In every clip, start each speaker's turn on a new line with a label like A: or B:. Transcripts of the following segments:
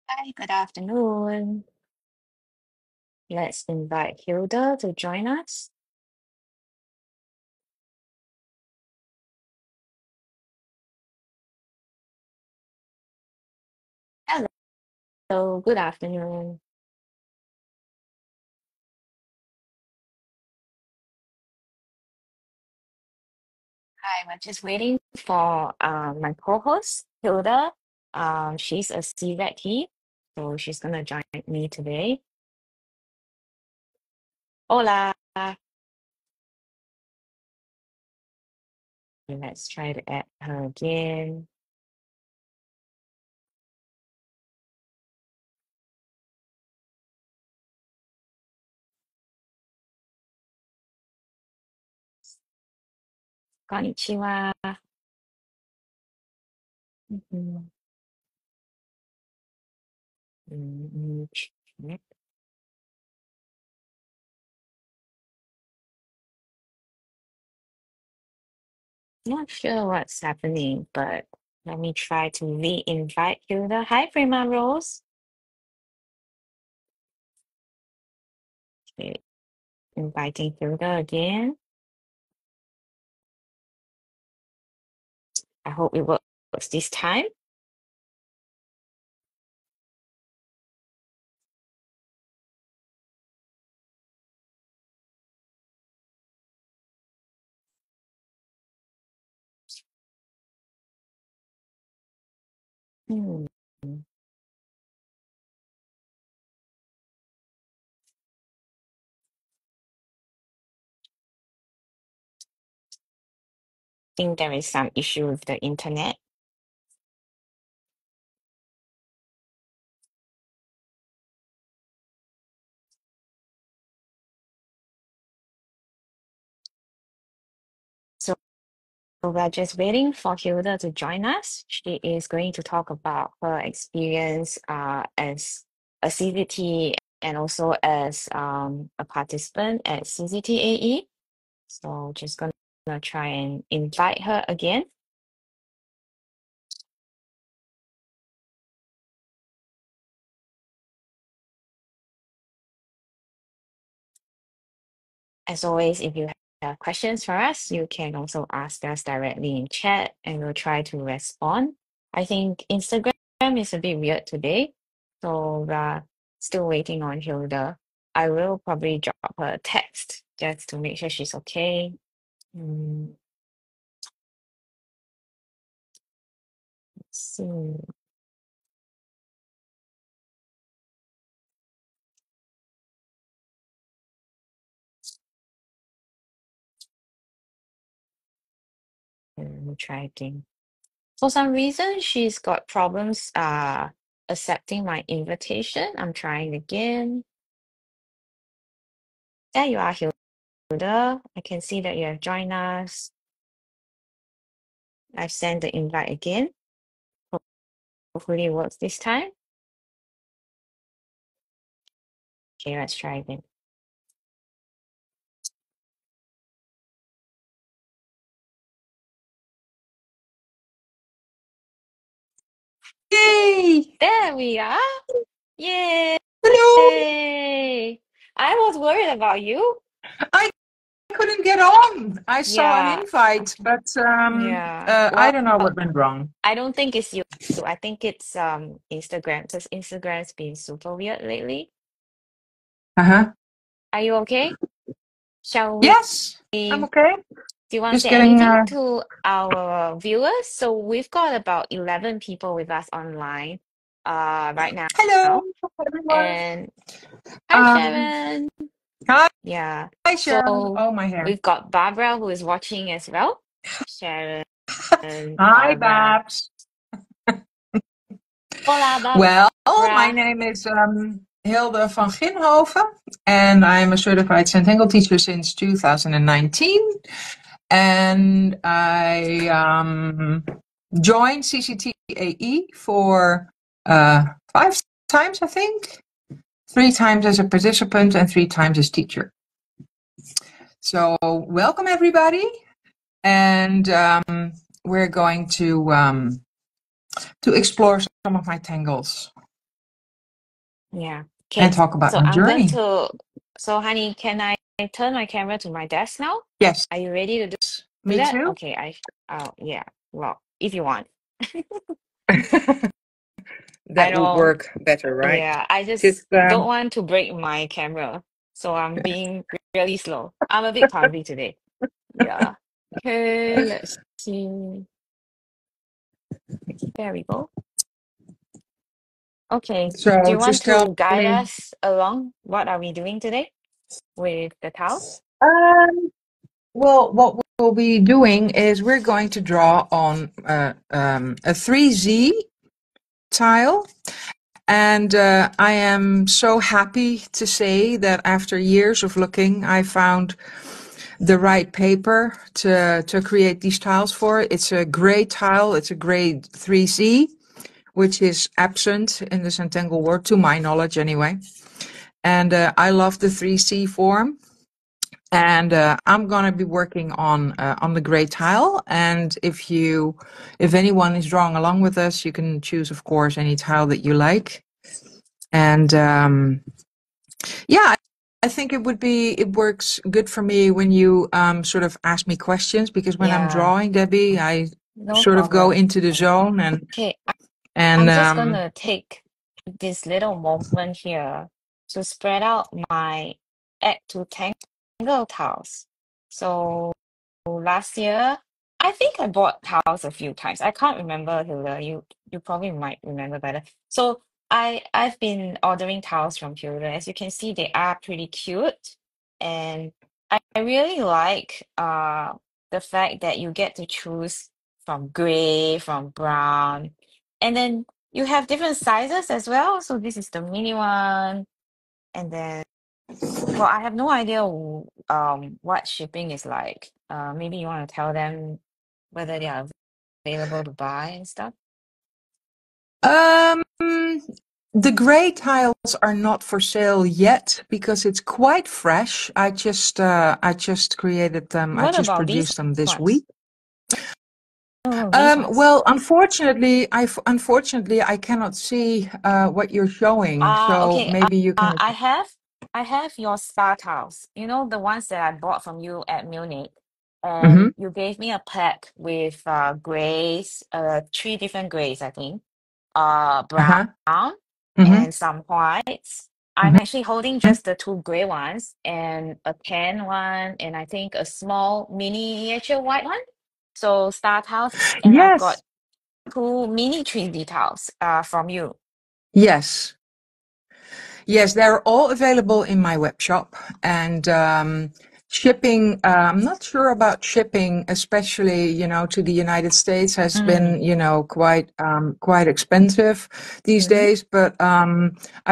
A: Hi, good afternoon. Let's invite Hilda to join us. Hello, good afternoon. Hi, we're just waiting for my co-host, Hilda. She's a CZT, so she's gonna join me today. Hola. Let's try to add her again. Konnichiwa. Mhm. Check. Not sure what's happening, but let me try to re-invite Hilda. Hi, Prima Rose. Okay, inviting Hilda again. I hope it works this time. Hmm. Think there is some issue with the internet. So we're just waiting for Hilda to join us. She is going to talk about her experience as a CZT and also as a participant at CZT AE. So just gonna try and invite her again. As always, if you have questions for us, you can also ask us directly in chat and we'll try to respond. I think Instagram is a bit weird today, so we're still waiting on Hilda. I will probably drop her a text just to make sure she's okay. Mm, let's see. Let me try again. For some reason, she's got problems accepting my invitation. I'm trying again. There you are, Hilda. I can see that you have joined us. I've sent the invite again. Hopefully it works this time. Okay, let's try again.
B: Yay!
A: There we are. Yay!
B: Hello!
A: I was worried about you.
B: I couldn't get on. I saw an
A: Yeah,
B: invite, but
A: yeah.
B: I
A: Well,
B: don't know what went wrong.
A: I don't think it's you. I think it's Instagram. Because Instagram's been super weird lately.
B: Uh-huh.
A: Are you okay? Shall we
B: Yes, I'm
A: do
B: okay.
A: you want to
B: Just
A: say
B: getting
A: anything to our viewers? So we've got about 11 people with us online right
B: hello
A: now.
B: everyone.
A: And hi,
B: Um,
A: Sharon.
B: hi,
A: Yeah.
B: hi Sharon.
A: So
B: Oh, my hair.
A: we've got Barbara who is watching as well. Sharon,
B: Hi,
A: Barbara.
B: Babs.
A: Hola,
B: Well, my
A: Barbara.
B: name is Hilde van Ginhoven, and I'm a certified Zentangle teacher since 2019. And I joined CZTAE for 5 times, I think. 3 times as a participant and 3 times as teacher. So welcome everybody, and we're going to explore some of my tangles.
A: Yeah.
B: and
A: Okay.
B: talk about
A: So
B: my
A: I'm going
B: journey.
A: to. So, honey, can I turn my camera to my desk now?
B: Yes,
A: Are you ready to do
B: me
A: that?
B: too.
A: Okay. Yeah. Well, if you want. I
B: That would
A: know.
B: work better, right?
A: Yeah. I
B: Just
A: just don't want to break my camera, so I'm being really slow. I'm a bit clumsy today. Yeah. Okay. Let's see. There we go. Okay. Do
B: so
A: you want
B: just tell
A: to guide
B: me.
A: us along? What are we doing today with the tiles?
B: Um, well, what we'll be doing is we're going to draw on a 3Z tile. And I am so happy to say that after years of looking, I found the right paper to create these tiles for. It's a gray tile. It's a grade 3Z, which is absent in the Zentangle work, to my knowledge anyway. And I love the 3C form. And I'm gonna be working on the gray tile. And if anyone is drawing along with us, you can choose, of course, any tile that you like. And yeah, I think it works good for me when you sort of ask me questions, because when I'm
A: Yeah,
B: drawing, Debbie, I
A: no
B: sort of go
A: problem.
B: into the zone
A: Okay,
B: and
A: I'm just gonna take this little moment here to spread out my add to tangle tiles. So last year, I think I bought tiles a few times. I can't remember, Hilda. You probably might remember better. So I've been ordering tiles from Hilda. As you can see, they are pretty cute, and I really like the fact that you get to choose from gray, from brown, and then you have different sizes as well. So this is the mini one, and then well, I have no idea what shipping is like. Maybe you want to tell them whether they are available to buy and stuff.
B: um, the gray tiles are not for sale yet because it's quite fresh. I just created them. I
A: What
B: just
A: about these
B: produced them this week.
A: ones? No, these ones.
B: Well, unfortunately, I cannot see what you're showing. So
A: Okay.
B: maybe you can.
A: I have your star tiles. You know the ones that I bought from you at Munich,
B: Hmm.
A: and you gave me a pack with grays, three different grays, I think. Brown
B: Uh-huh. Hmm.
A: and some whites. I'm
B: Hmm.
A: actually holding just the two gray ones and a tan one, and I think a small miniature white one. So star tiles, and I've got
B: Yes.
A: two mini 3D tiles from you.
B: Yes. Yes, they're all available in my web shop. And shipping, I'm not sure about shipping, especially, to the United States has been,
A: Mm.
B: quite expensive these
A: Mm-hmm.
B: days. But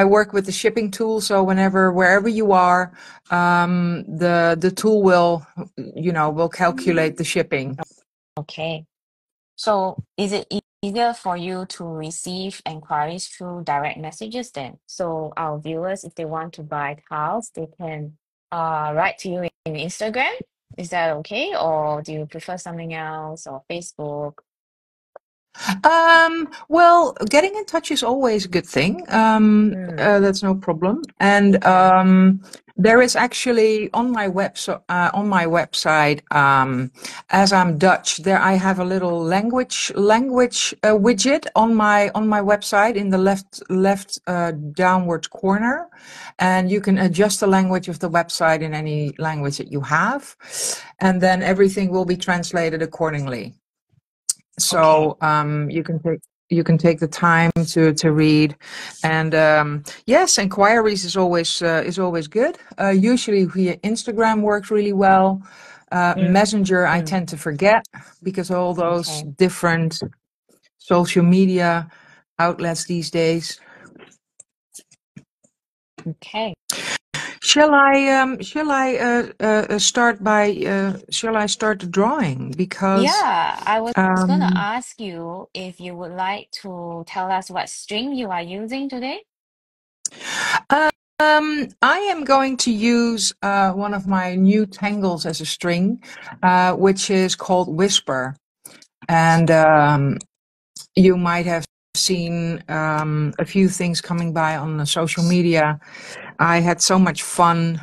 B: I work with the shipping tool, so wherever you are, the tool will calculate the shipping.
A: Okay. So is it easier for you to receive inquiries through direct messages then? So our viewers, if they want to buy tiles, they can write to you in Instagram. Is that okay? Or do you prefer something else or Facebook?
B: Well, getting in touch is always a good thing.
A: Mm,
B: That's no problem. And
A: okay.
B: there is actually on my website, as I'm Dutch, there I have a little language widget on my website in the left downward corner, and you can adjust the language of the website in any language that you have, and then everything will be translated accordingly.
A: Okay.
B: So you can take the time to read, and yes, inquiries is always good. Usually via Instagram works really well.
A: Mm,
B: Messenger I
A: mm,
B: tend to forget because all those
A: okay.
B: different social media outlets these days.
A: Okay.
B: Shall I start the drawing? Because
A: Yeah, I was gonna
B: um,
A: ask you if you would like to tell us what string you are using today.
B: I am going to use one of my new tangles as a string, which is called Whisper. And you might have seen a few things coming by on the social media, I had so much fun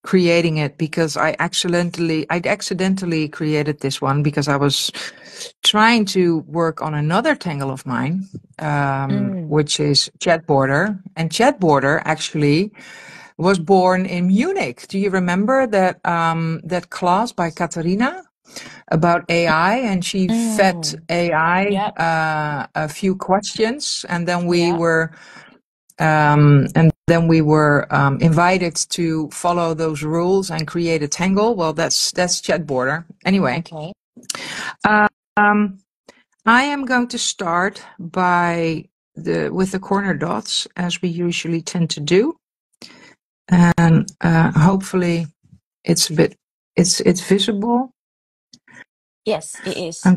B: creating it because I accidentally created this one because I was trying to work on another Tangle of mine, which is Chatborder. And Chatborder actually was born in Munich. Do you remember that class by Katharina about AI? And she fed AI
A: Yep.
B: a few questions, and then we
A: Yep.
B: were invited to follow those rules and create a tangle. Well, that's Chatborder. Anyway,
A: Okay.
B: um, I am going to start with the corner dots, as we usually tend to do, and hopefully it's visible.
A: Yes, it is.
B: I'm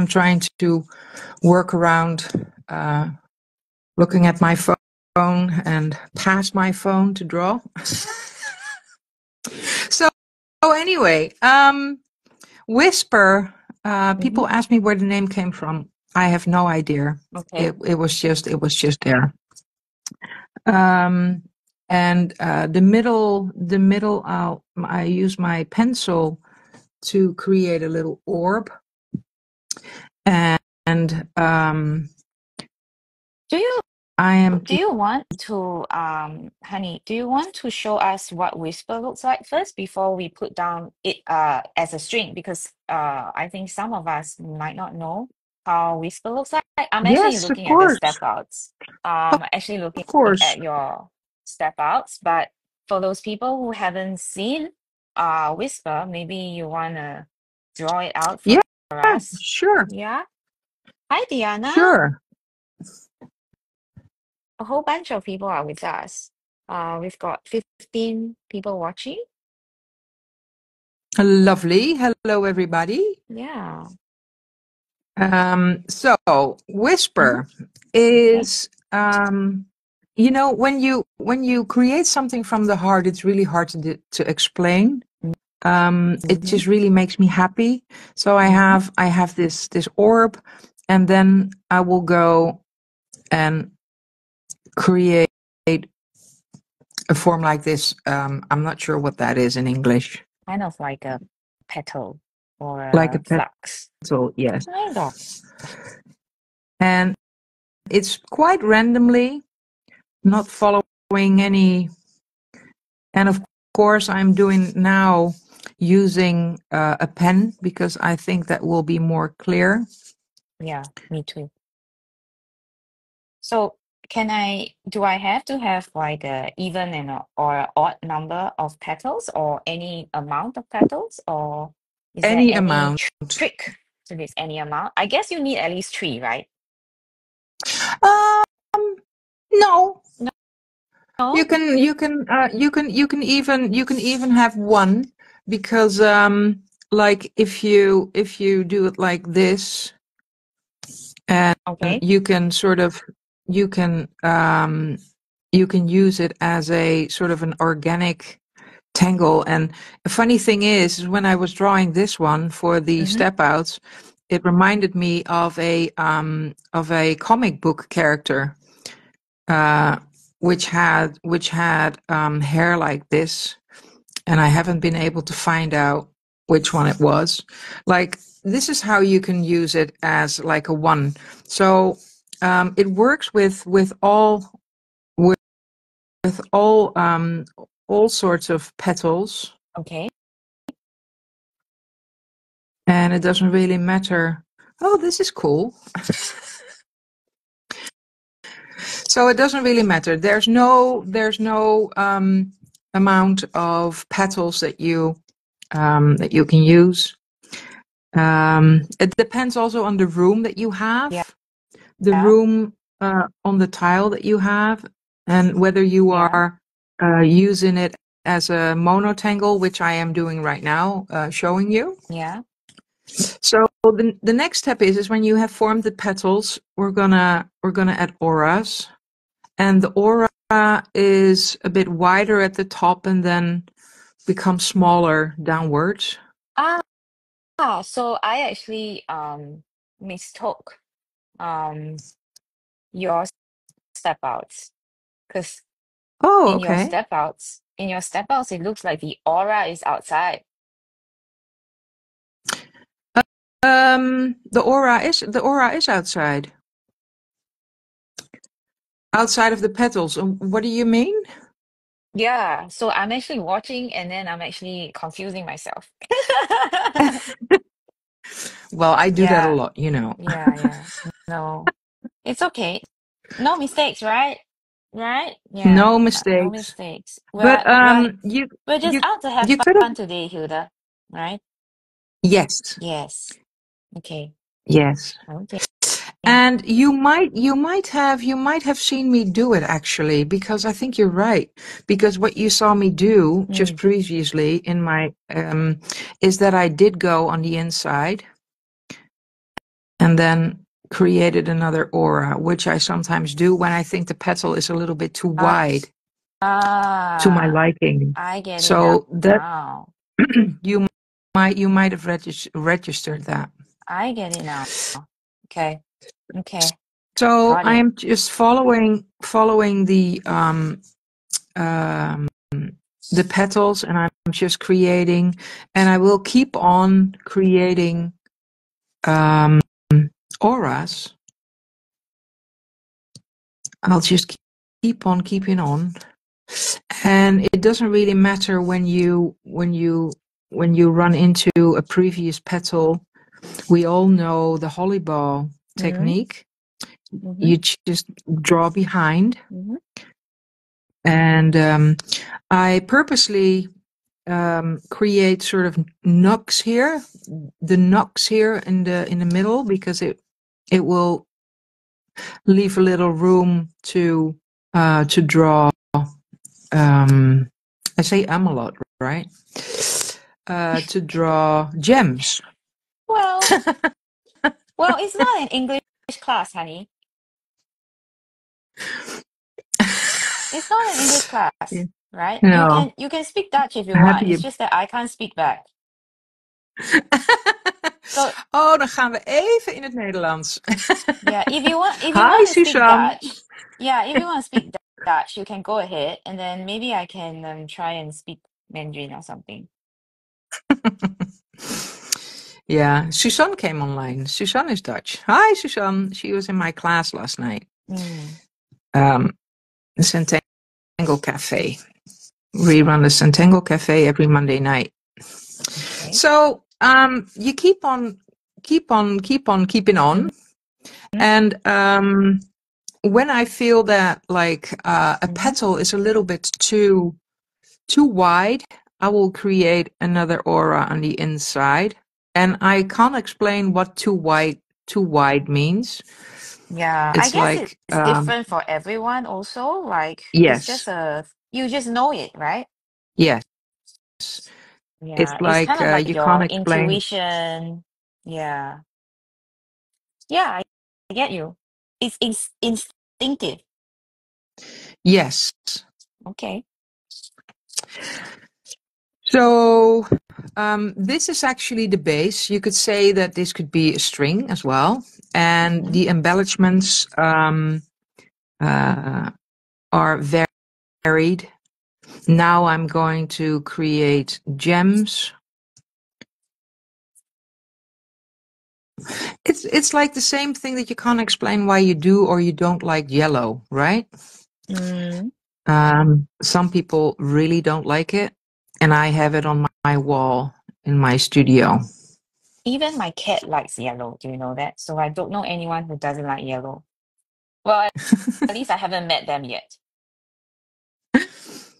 B: trying to work around looking at my phone and past my phone to draw. So anyway, Whisper. People ask me where the name came from. I have no idea.
A: Okay.
B: It was just there. And the middle. I use my pencil to create a little orb. And
A: Do you
B: I am.
A: do you want to honey, do you want to show us what Whisper looks like first before we put down it as a string? Because I think some of us might not know how Whisper looks like. I'm actually
B: Yes, of
A: looking at the step
B: course,
A: outs. Actually looking
B: of course.
A: at your step outs, but for those people who haven't seen Whisper, maybe you wanna draw it out for
B: Yeah,
A: us.
B: sure,
A: Yeah. Hi Diana.
B: sure.
A: A whole bunch of people are with us. We've got 15 people watching.
B: Lovely. Hello, everybody.
A: Yeah.
B: So
A: Hmm.
B: Whisper
A: Okay.
B: is, when you create something from the heart, it's really hard to explain. It
A: Mm-hmm.
B: just really makes me happy. So
A: Mm-hmm.
B: I have this orb, and then I will go and create a form like this. I'm not sure what that is in English.
A: Kind of like a petal or
B: Like a
A: a flux.
B: pencil, yes.
A: Kind of.
B: And it's quite randomly, not following any. And of course, I'm doing now using a pen because I think that will be more clear.
A: Yeah, me too. So do I have to have like a even and or a odd number of petals or any amount of petals, or is there
B: Any
A: any
B: amount.
A: trick to this any amount? I guess you need at least three, right?
B: Um, no,
A: No?
B: you can even have one because like if you do it like this, and
A: Okay.
B: you can sort of you can um you can use it as a sort of an organic tangle. And a funny thing is when I was drawing this one for the
A: Mm-hmm.
B: step outs, it reminded me of a comic book character, uh which had hair like this, and I haven't been able to find out which one it was. Like, this is how you can use it as like a one. So it works with with, with all sorts of petals,
A: Okay.
B: and it doesn't really matter. Oh, this is cool. So it doesn't really matter. There's no amount of petals that you can use. It depends also on the room that you
A: Yeah.
B: have, the
A: Yeah.
B: room on the tile that you have, and whether you
A: Yeah.
B: are using it as a monotangle, which I am doing right now, showing you.
A: Yeah.
B: So the next step is when you have formed the petals, we're gonna add auras, and the aura is a bit wider at the top and then becomes smaller downwards.
A: So I actually mistook um your step outs. Because
B: Oh, okay.
A: in your step outs, it looks like the aura is outside.
B: The aura is outside. Outside of the petals. What do you mean?
A: Yeah, so I'm actually watching and then I'm actually confusing myself.
B: Well, I do that a
A: Yeah,
B: lot, you know.
A: yeah. No, it's okay. No mistakes, right? Right? Yeah,
B: No
A: no
B: mistakes.
A: mistakes.
B: But you
A: We're just
B: you
A: out to have
B: you could have.
A: fun today, Hilda. Right?
B: Yes.
A: Yes. Okay.
B: Yes.
A: Okay.
B: And you might have seen me do it actually, because I think you're right. Because what you saw me do just
A: Mm.
B: previously in my is that I did go on the inside and then created another aura, which I sometimes do when I think the petal is a little bit too
A: Ah,
B: wide to my
A: ah,
B: liking.
A: I get it
B: So that
A: now.
B: you you might have registered that.
A: I get it now. Okay. Okay.
B: So
A: Got
B: I
A: it.
B: am just following um, the petals, and I'm just creating, and I will keep on creating um, auras. I'll just keep on keeping on, and it doesn't really matter when you run into a previous petal. We all know the holly-ball
A: Mm-hmm.
B: technique.
A: Mm-hmm.
B: You just draw behind,
A: Mm-hmm.
B: and I purposely create sort of knocks here, the knocks here in the middle, because it will leave a little room to draw. Um, I say a lot, right? To draw gems.
A: Well, well, it's not an English class, honey. It's not an English
B: Yeah.
A: class, right?
B: No,
A: You can speak Dutch if you want.
B: happy.
A: It's just that I can't speak back. So
B: Oh, dan gaan we even in het Nederlands.
A: yeah, if you
B: Hi,
A: want to speak
B: Suzanne.
A: Dutch, yeah, if you want to speak Dutch, you can go ahead, and then maybe I can try and speak Mandarin or something.
B: Yeah, Suzanne came online. Suzanne is Dutch. Hi, Suzanne. She was in my class last night.
A: Mm,
B: Um, the Zentangle Cafe. We run the Zentangle Cafe every Monday night.
A: okay.
B: So you keep on keeping on,
A: Mm-hmm.
B: and when I feel that like a
A: Mm-hmm.
B: petal is a little bit too wide, I will create another aura on the inside. And I can't explain what too wide means.
A: Yeah, I
B: It's
A: guess
B: like
A: it's different for everyone also. Like it's just
B: yes,
A: you just know it, right?
B: yes. It's
A: Yeah, it's kind
B: like
A: of like
B: you can't
A: your
B: explain.
A: intuition. Yeah. Yeah, I get you. It's instinctive.
B: Yes.
A: Okay.
B: So this is actually the base. You could say that this could be a string as well, and
A: Mm-hmm.
B: the embellishments uh, are varied. Now I'm going to create gems. It's like the same thing that you can't explain why you do or you don't like yellow, right?
A: Mm,
B: Some people really don't like it, and I have it on my wall in my studio.
A: even my cat likes yellow. Do you know that? So I don't know anyone who doesn't like yellow. Well, at least I haven't met them yet.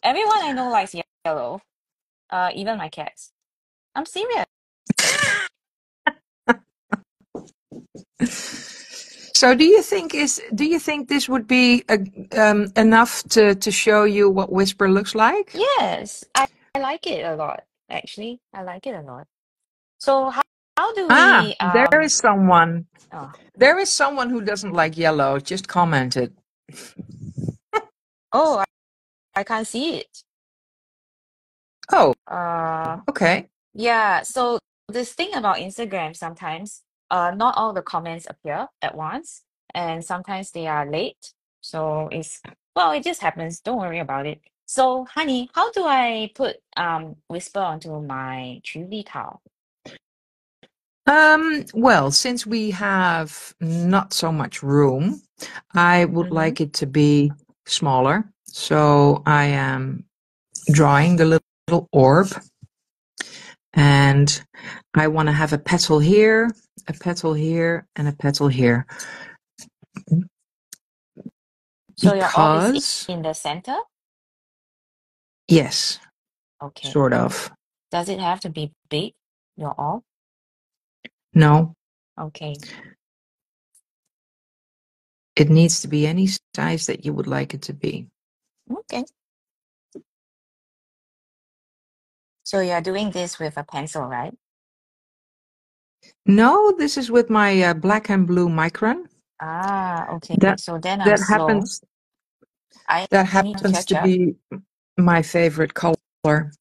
A: Everyone I know likes yellow. Even my cats. I'm serious.
B: So do you think this would be enough to show you what Whisper looks like?
A: Yes, I like it a lot. Actually, I like it a lot. So how do
B: Ah,
A: we
B: there is someone.
A: oh,
B: There is someone who doesn't like yellow. Just commented.
A: oh I can't see it.
B: Oh,
A: Uh
B: okay.
A: yeah, so this thing about Instagram sometimes. not all the comments appear at once, and sometimes they are late. So well, it just happens. Don't worry about it. So, honey, how do I put Whisper onto my 3V towel?
B: Well, since we have not so much room, I would
A: Mm-hmm.
B: like it to be smaller. So I am drawing the little orb, and I want to have a petal here, a petal here, and a petal here.
A: So your orb is
B: Because,
A: in the center?
B: yes,
A: Okay.
B: sort of.
A: Does it have to be big, your orb?
B: No,
A: Okay.
B: it needs to be any size that you would like it to be.
A: Okay. So you're doing this with a pencil, right?
B: No, this is with my black and blue micron.
A: Ah, okay.
B: That
A: So then I'm
B: that
A: slow.
B: happens
A: I
B: that
A: need to
B: happens
A: catch
B: to
A: up.
B: be my favorite color.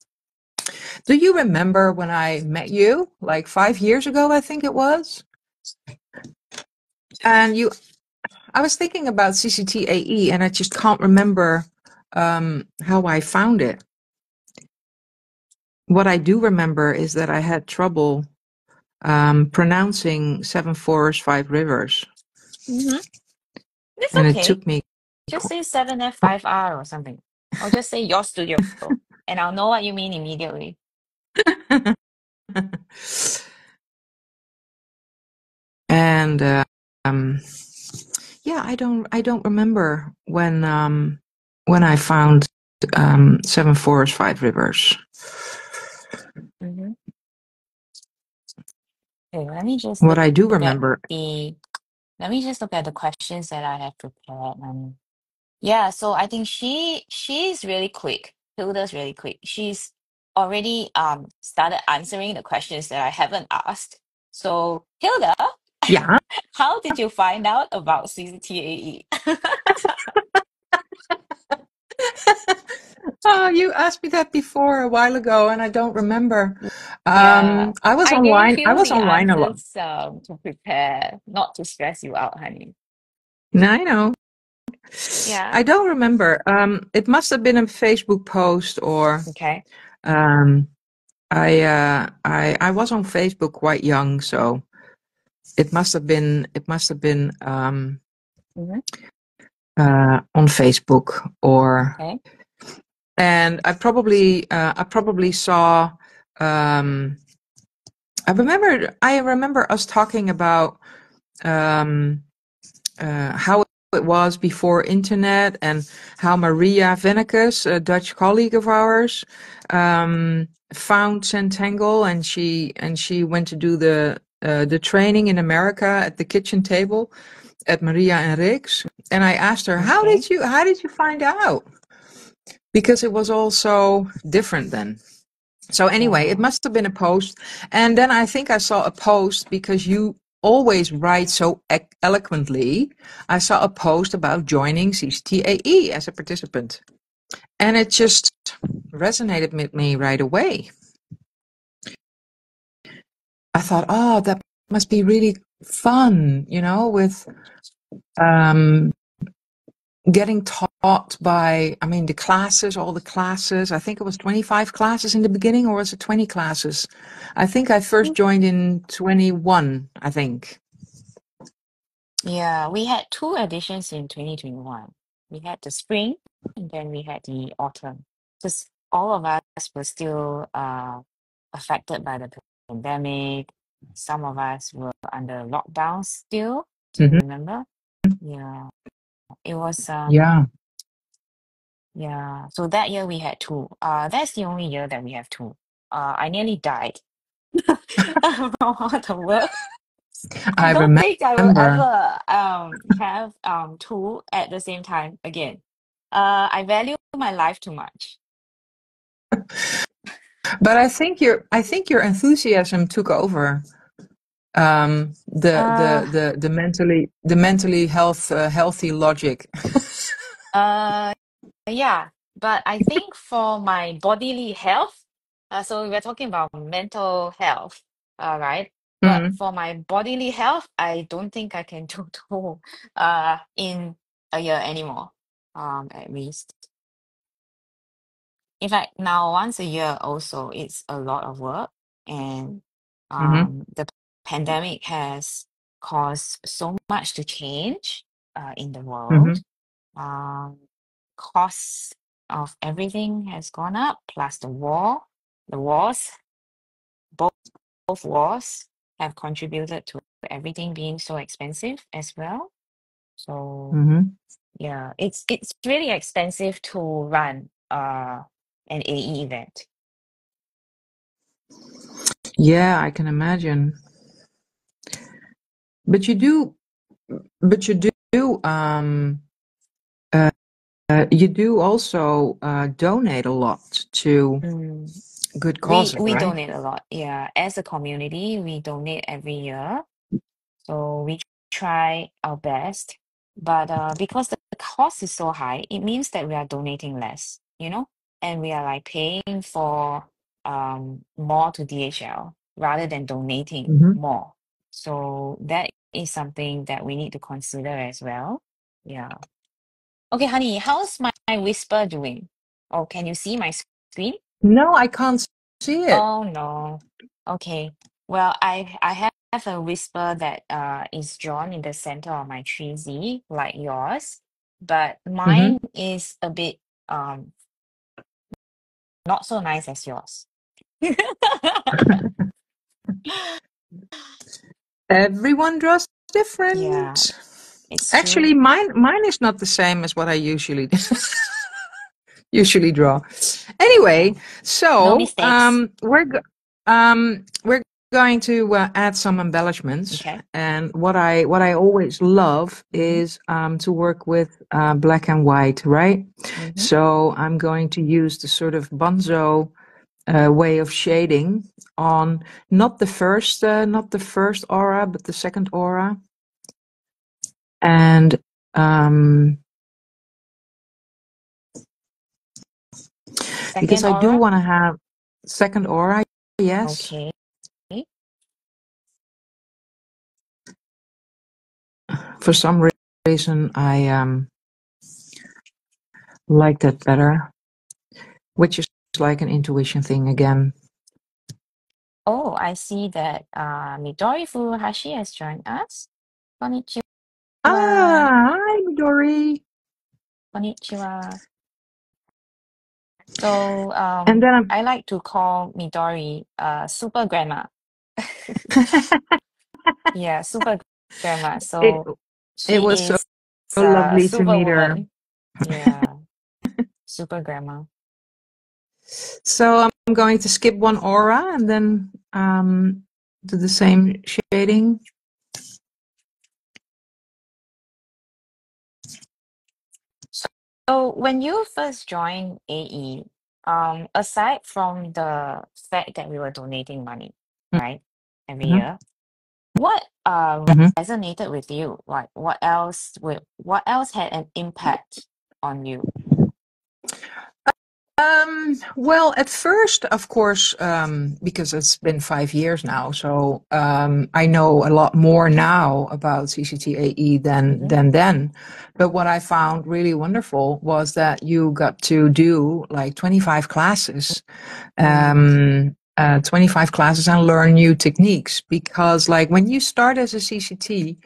B: Do you remember when I met you, like 5 years ago, I think it was? And I was thinking about CZT AE, and I just can't remember how I found it. What I do remember is that I had trouble pronouncing 7 forests, 5 rivers,
A: Mm-hmm. It's
B: and it
A: okay.
B: took me.
A: Just say 7F5R or something. Or just say your studio, and I'll know what you mean immediately.
B: And um, yeah, I don't remember when I found 7 forests, 5 rivers.
A: Mm-hmm. Okay, let me just
B: What I do
A: look at
B: remember,
A: let me just look at the questions that I have prepared. Yeah, so I think she's really quick. Hilda's really quick. She's already started answering the questions that I haven't asked. So Hilda,
B: yeah.
A: how did you find out about CZTAE?
B: Oh, you asked me that before a while ago, and I don't remember.
A: Yeah,
B: I was
A: I gave
B: online. I
A: you
B: was
A: the
B: online a lot.
A: answers to prepare, not to stress you out, honey.
B: I know.
A: Yeah.
B: I don't remember. It must have been a Facebook post, or
A: Okay.
B: um, I was on Facebook quite young, so it must have been. It must have been
A: Hmm.
B: on Facebook, or
A: Okay.
B: and I probably saw. Um, I remember us talking about um, how it was before internet, and how Maria Vennekes, a Dutch colleague of ours, found Zentangle, and she went to do the training in America at the kitchen table at Maria and Rick's. And I asked her,
A: Okay.
B: how did you find out? Because it was all so different then. So anyway, it
A: Yeah.
B: must have been a post. And then I think I saw a post, because you always write so eloquently. I saw a post about joining CZTAE as a participant. And it just resonated with me right away. I thought, oh, that must be really fun, with um, getting taught by, I mean, the classes, all the classes. I think it was 25 classes in the beginning, or was it 20 classes? I think I first joined in 21, I think.
A: Yeah, we had two editions in 2021. We had the spring and then we had the autumn. Because all of us were still affected by the pandemic. Some of us were under lockdown still. Do you
B: Hmm.
A: remember? Yeah. It was
B: Yeah.
A: yeah. So that year we had two. That's the only year that we have two. I nearly died from all the work. I
B: I
A: don't think I will
B: remember.
A: ever have two at the same time again. I value my life too much.
B: But I think your enthusiasm took over.
A: Uh,
B: The mentally healthy logic.
A: uh, yeah, but I think for my bodily health, so we're talking about mental health, right? But
B: Mhm.
A: for my bodily health, I don't think I can do two in a year anymore, at least. In fact, now once a year also, it's a lot of work, and
B: Mhm.
A: the pandemic has caused so much to change in the world.
B: Mhm.
A: Um, Costs of everything has gone up, plus the wars, both wars have contributed to everything being so expensive as well. So
B: Mhm.
A: yeah, it's really expensive to run an AE event.
B: Yeah, I can imagine. But you do, but you do also donate a lot to
A: Mm.
B: good
A: We
B: causes,
A: we
B: right?
A: donate a lot. Yeah, as a community, we donate every year. So we try our best. But because the cost is so high, it means that we are donating less, and we are like paying for more to DHL rather than donating
B: Mhm.
A: more. So that is something that we need to consider as well. Yeah. Okay, honey, how's my whisper doing? Oh, can you see my screen?
B: No, I can't see it.
A: Oh no. Okay. Well, I have a whisper that is drawn in the center of my 3Z like yours, but
B: Mhm.
A: mine is a bit not so nice as yours.
B: Everyone draws
A: Yeah,
B: different.
A: it's true.
B: Actually, mine is not the same as what I usually usually draw.
A: Yeah.
B: Anyway,
A: No
B: so
A: mistakes.
B: we're going to add some embellishments,
A: Okay.
B: and what I always love
A: Mm-hmm.
B: is to work with black and white, right?
A: Mm-hmm.
B: So I'm going to use the sort of Banzo way of shading on not the first aura, but the second aura, and um, because
A: Second
B: I do
A: aura.
B: want to have second aura, yes.
A: Okay.
B: For some reason, I like that better, which is like an intuition thing again.
A: Oh, I see that Midori Furuhashi has joined us. Konnichiwa.
B: Hi, Midori.
A: Konnichiwa. So
B: And then
A: I like to call Midori super grandma. Yeah, super grandma.
B: it
A: So
B: it
A: she
B: was so
A: is a
B: lovely to
A: super
B: meet her.
A: woman. Yeah, super grandma.
B: So I'm going to skip one aura and then do the same shading.
A: So when you first joined AE, aside from the fact that we were donating money, right, every
B: Mhm,
A: year, what
B: mhm.
A: resonated with you? Like what else had an impact on you?
B: Well, at first, of course, because it's been 5 years now, so I know a lot more now about CZT AE than
A: Mm-hmm.
B: than then. But what I found really wonderful was that you got to do like 25 classes,
A: Mm,
B: 25 classes, and learn new techniques. Because, like, when you start as a CCT,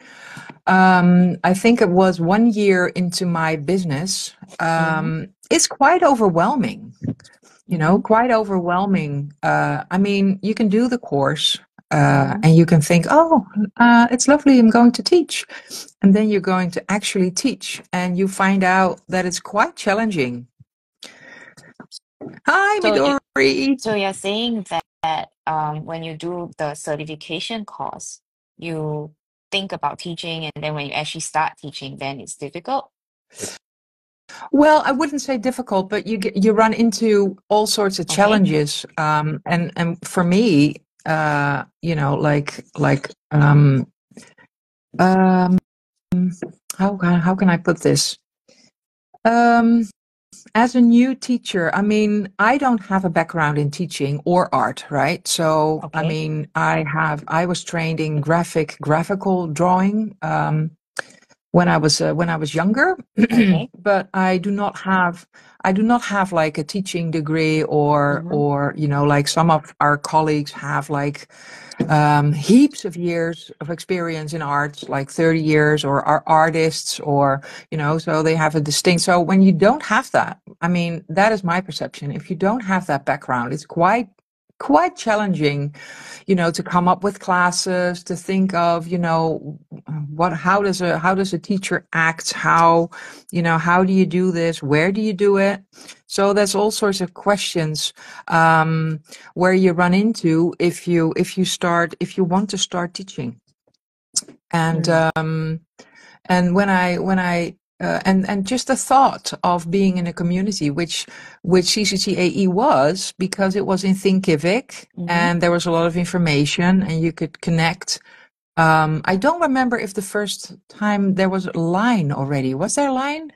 B: I think it was 1 year into my business.
A: mm-hmm.
B: It's quite overwhelming,
A: Mm-hmm.
B: quite overwhelming. I mean, you can do the course
A: Mm-hmm.
B: and you can think, oh, it's lovely, I'm going to teach. And then you're going to actually teach, and you find out that it's quite challenging. Hi,
A: So you
B: Midori.
A: so you're saying that when you do the certification course, you think about teaching, and then when you actually start teaching, then it's difficult?
B: Well, I wouldn't say difficult, but you run into all sorts of
A: Okay.
B: challenges. And for me, like um, how can I put this? Um, as a new teacher, I mean, I don't have a background in teaching or art, right? So, I
A: Okay.
B: mean, I was trained in graphical drawing, when I was younger,
A: Okay.
B: but I do not have like a teaching degree
A: Mm-hmm.
B: or you know, like some of our colleagues have like heaps of years of experience in arts, like 30 years, or are artists, or, you know, so they have a distinct. So when you don't have that, I mean, that is my perception. If you don't have that background, it's quite challenging, you know, to come up with classes, to think of, you know, how does a teacher act? How, you know, how do you do this? Where do you do it? So there's all sorts of questions where you run into if you want to start teaching. And
A: Mm.
B: and when I and just the thought of being in a community, which CZTAE was, because it was in Thinkific
A: Mm-hmm.
B: and there was a lot of information and you could connect. I don't remember if the first time there was a line already. Was there a line,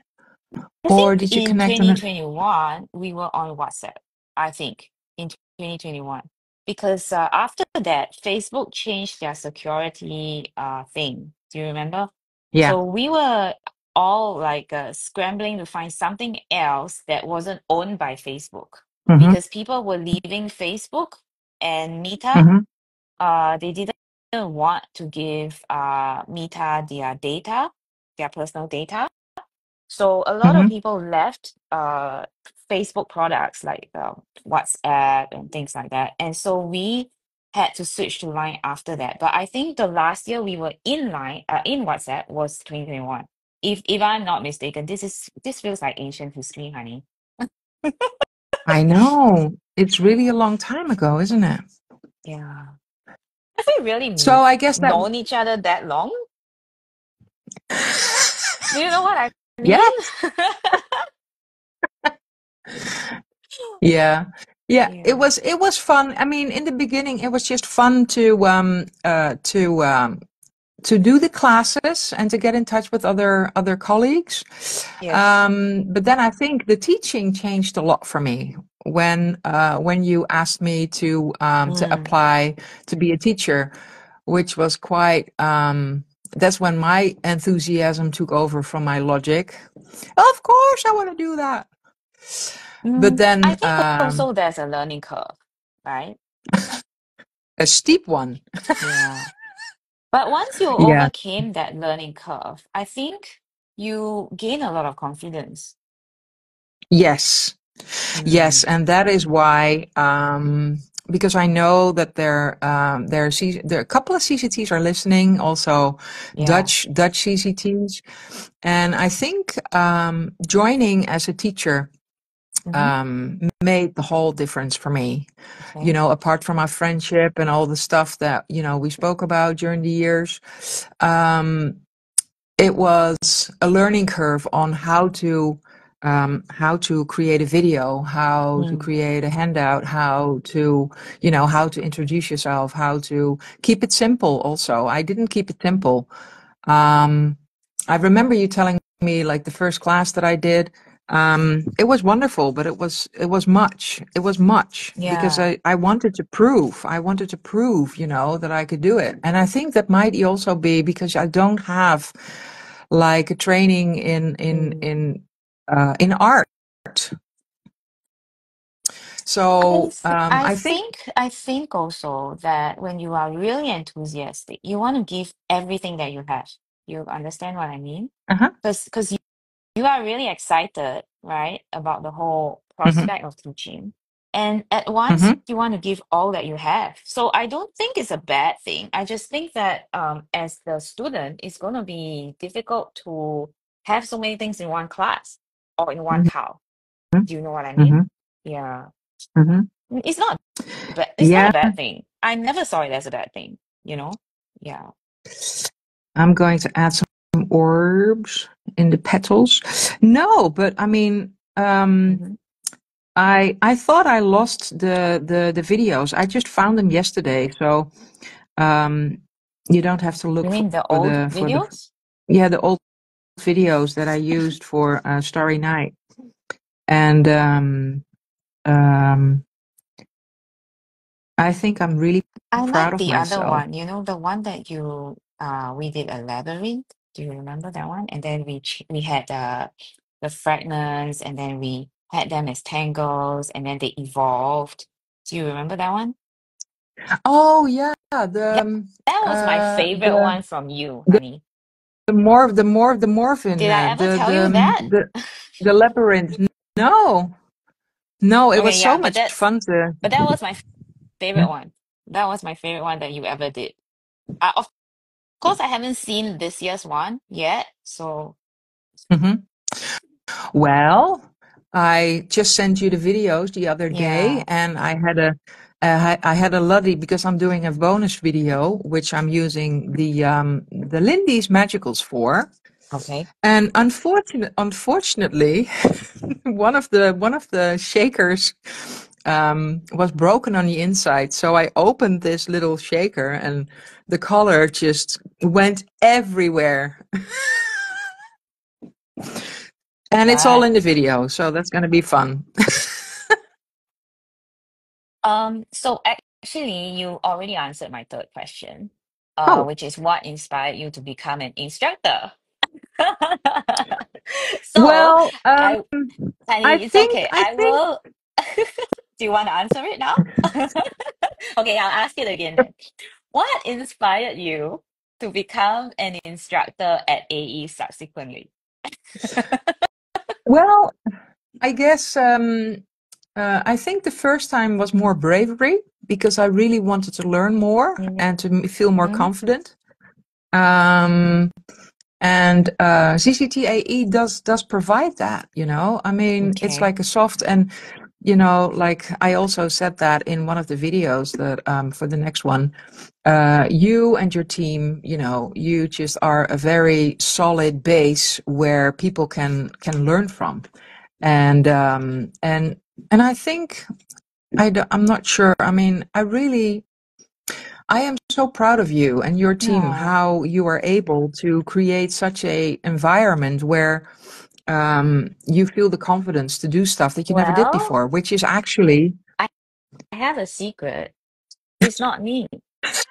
A: I
B: or
A: think
B: did you
A: in
B: connect on it?
A: 2021, we were on WhatsApp, I think, in 2021. Because after that, Facebook changed their security thing. Do you remember?
B: Yeah.
A: So we were all like scrambling to find something else that wasn't owned by Facebook
B: Mm-hmm.
A: because people were leaving Facebook and Meta.
B: Mm-hmm.
A: They didn't want to give Meta their data, their personal data. So a lot of
B: Mm-hmm.
A: people left Facebook products like WhatsApp and things like that. And so we had to switch to Line after that. But I think the last year we were in Line in WhatsApp was 2021. If I'm not mistaken, this feels like ancient history, honey.
B: I know. It's really a long time ago, isn't it?
A: Yeah. Have we really
B: So I guess that,
A: known each other that long? Do you know what I
B: yeah,
A: mean?
B: yeah, yeah.
A: Yeah.
B: It was fun. I mean, in the beginning, it was just fun to do the classes and to get in touch with other colleagues.
A: Yes.
B: But then I think the teaching changed a lot for me when you asked me to
A: Mm.
B: apply to be a teacher, which was quite. That's when my enthusiasm took over from my logic. Of course, I want to do that. But
A: I
B: then
A: think also there's a learning curve, right?
B: a steep one.
A: Yeah. But once you
B: Yeah.
A: overcame that learning curve, I think you gain a lot of confidence.
B: Yes. Yes,
A: Mm.
B: and that is why, because I know that there are a couple of CCTs are listening, also
A: Yeah.
B: Dutch CCTs, and I think joining as a teacher
A: Mm-hmm.
B: made the whole difference for me. You
A: Okay.
B: know, apart from our friendship and all the stuff that you know we spoke about during the years, um, it was a learning curve on how to create a video, how to
A: Mm.
B: create a handout, how to, you know, how to introduce yourself, how to keep it simple. Also, I didn't keep it simple. Um, I remember you telling me like the first class that I did. It was wonderful, but it was much. It was much because
A: Yeah.
B: I wanted to prove, you know, that I could do it. And I think that might also be because I don't have like a training
A: Mm.
B: in art. So
A: I think also that when you are really enthusiastic, you want to give everything that you have. You understand what I mean?
B: uh-huh,
A: Because you are really excited, right, about the whole
B: hmm
A: prospect of teaching. And at once,
B: hmm
A: you want to give all that you have. So I don't think it's a bad thing. I just think that as the student, it's going to be difficult to have so many things in one class or in one
B: hmm
A: cow. Do you know what I mean?
B: hmm
A: Yeah.
B: hmm
A: It's not bad. It's not a
B: yeah,
A: bad thing. I never saw it as a bad thing, you know? Yeah.
B: I'm going to add some orbs in the petals. No, but I mean,
A: Hmm.
B: I thought I lost the videos. I just found them yesterday, so um, you don't have to
A: You
B: look
A: mean the
B: for
A: old
B: the
A: videos?
B: yeah, the old videos that I used for Starry Night. And um, I think I'm really
A: I
B: proud
A: like
B: of
A: the other
B: myself.
A: one, the one that we did a labyrinth. Do you remember that one? And then we had the fragments, and then we had them as tangles, and then they evolved. Do you remember that one?
B: Oh yeah,
A: Yeah, that was my favorite
B: the
A: one from you,
B: the
A: honey.
B: the morphin,
A: Did I ever tell you that?
B: the labyrinth. No, no, it was
A: Okay,
B: so
A: yeah,
B: much fun to.
A: but that was my favorite one. That was my favorite one that you ever did. Of course, I haven't seen this year's one yet, so
B: Mhm. Well, I just sent you the videos the other day,
A: yeah.
B: and I had a lovely because I'm doing a bonus video, which I'm using the Lindy's Magicals for.
A: Okay.
B: And unfortunately, one of the shakers was broken on the inside. So I opened this little shaker, and the color just went everywhere. And it's all
A: Right.
B: in the video, so that's going to be fun.
A: So actually, you already answered my third question,
B: Oh,
A: which is what inspired you to become an instructor? So,
B: well,
A: I, honey, it's okay.
B: I
A: I
B: think,
A: will. Do you want to answer it now? Okay, I'll ask it again then. What inspired you to become an instructor at AE subsequently?
B: well, I guess, I think the first time was more bravery because I really wanted to learn more and to feel more
A: Mhm.
B: confident. Um, and CZT AE does provide that, you know. I mean, it's
A: Okay.
B: like a soft and, like I also said that in one of the videos that for the next one, you and your team, you just are a very solid base where people can learn from, and I think I'm not sure. I mean, I am so proud of you and your team,
A: No.
B: how you are able to create such a environment where you feel the confidence to do stuff that you never did
A: Well,
B: before, which is actually,
A: I have a secret. It's not me.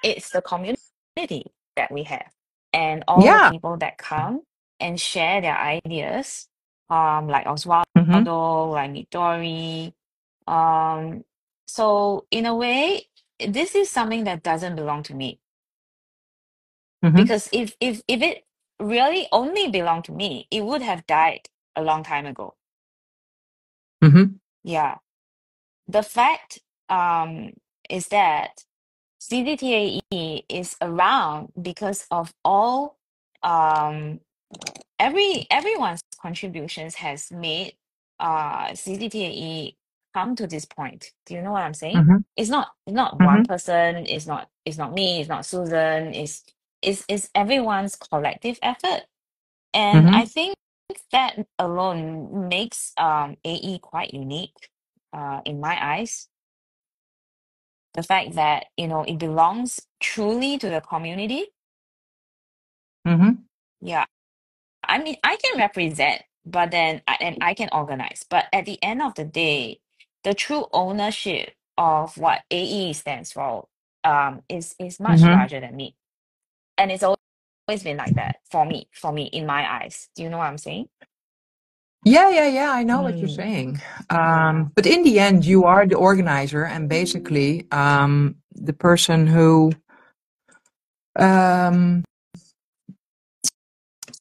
A: It's the community that we have, and all the
B: yeah.
A: people that come and share their ideas, like
B: Hmm.
A: Oswaldo, like Midori. Um, so in a way, this is something that doesn't belong to me,
B: Hmm.
A: because if it really only belonged to me, it would have died a long time ago.
B: Hmm.
A: Yeah. The fact is that CZTAE is around because of all um everyone's contributions has made CZTAE come to this point. Do you know what I'm saying?
B: Hmm.
A: It's not one
B: Hmm.
A: person, it's not me, it's not Susan, it's everyone's collective effort. And I
B: Hmm.
A: think that alone makes AE quite unique in my eyes. The fact that it belongs truly to the community.
B: Hmm.
A: Yeah, I mean, I can represent, but then and I can organize, but at the end of the day, the true ownership of what AE stands for is much
B: Hmm.
A: larger than me, and it's always been like that for me in my eyes. Do you know what I'm saying?
B: Yeah, yeah, yeah. I know what you're
A: Mm,
B: saying.
A: yeah.
B: But in the end, you are the organizer and basically the person um,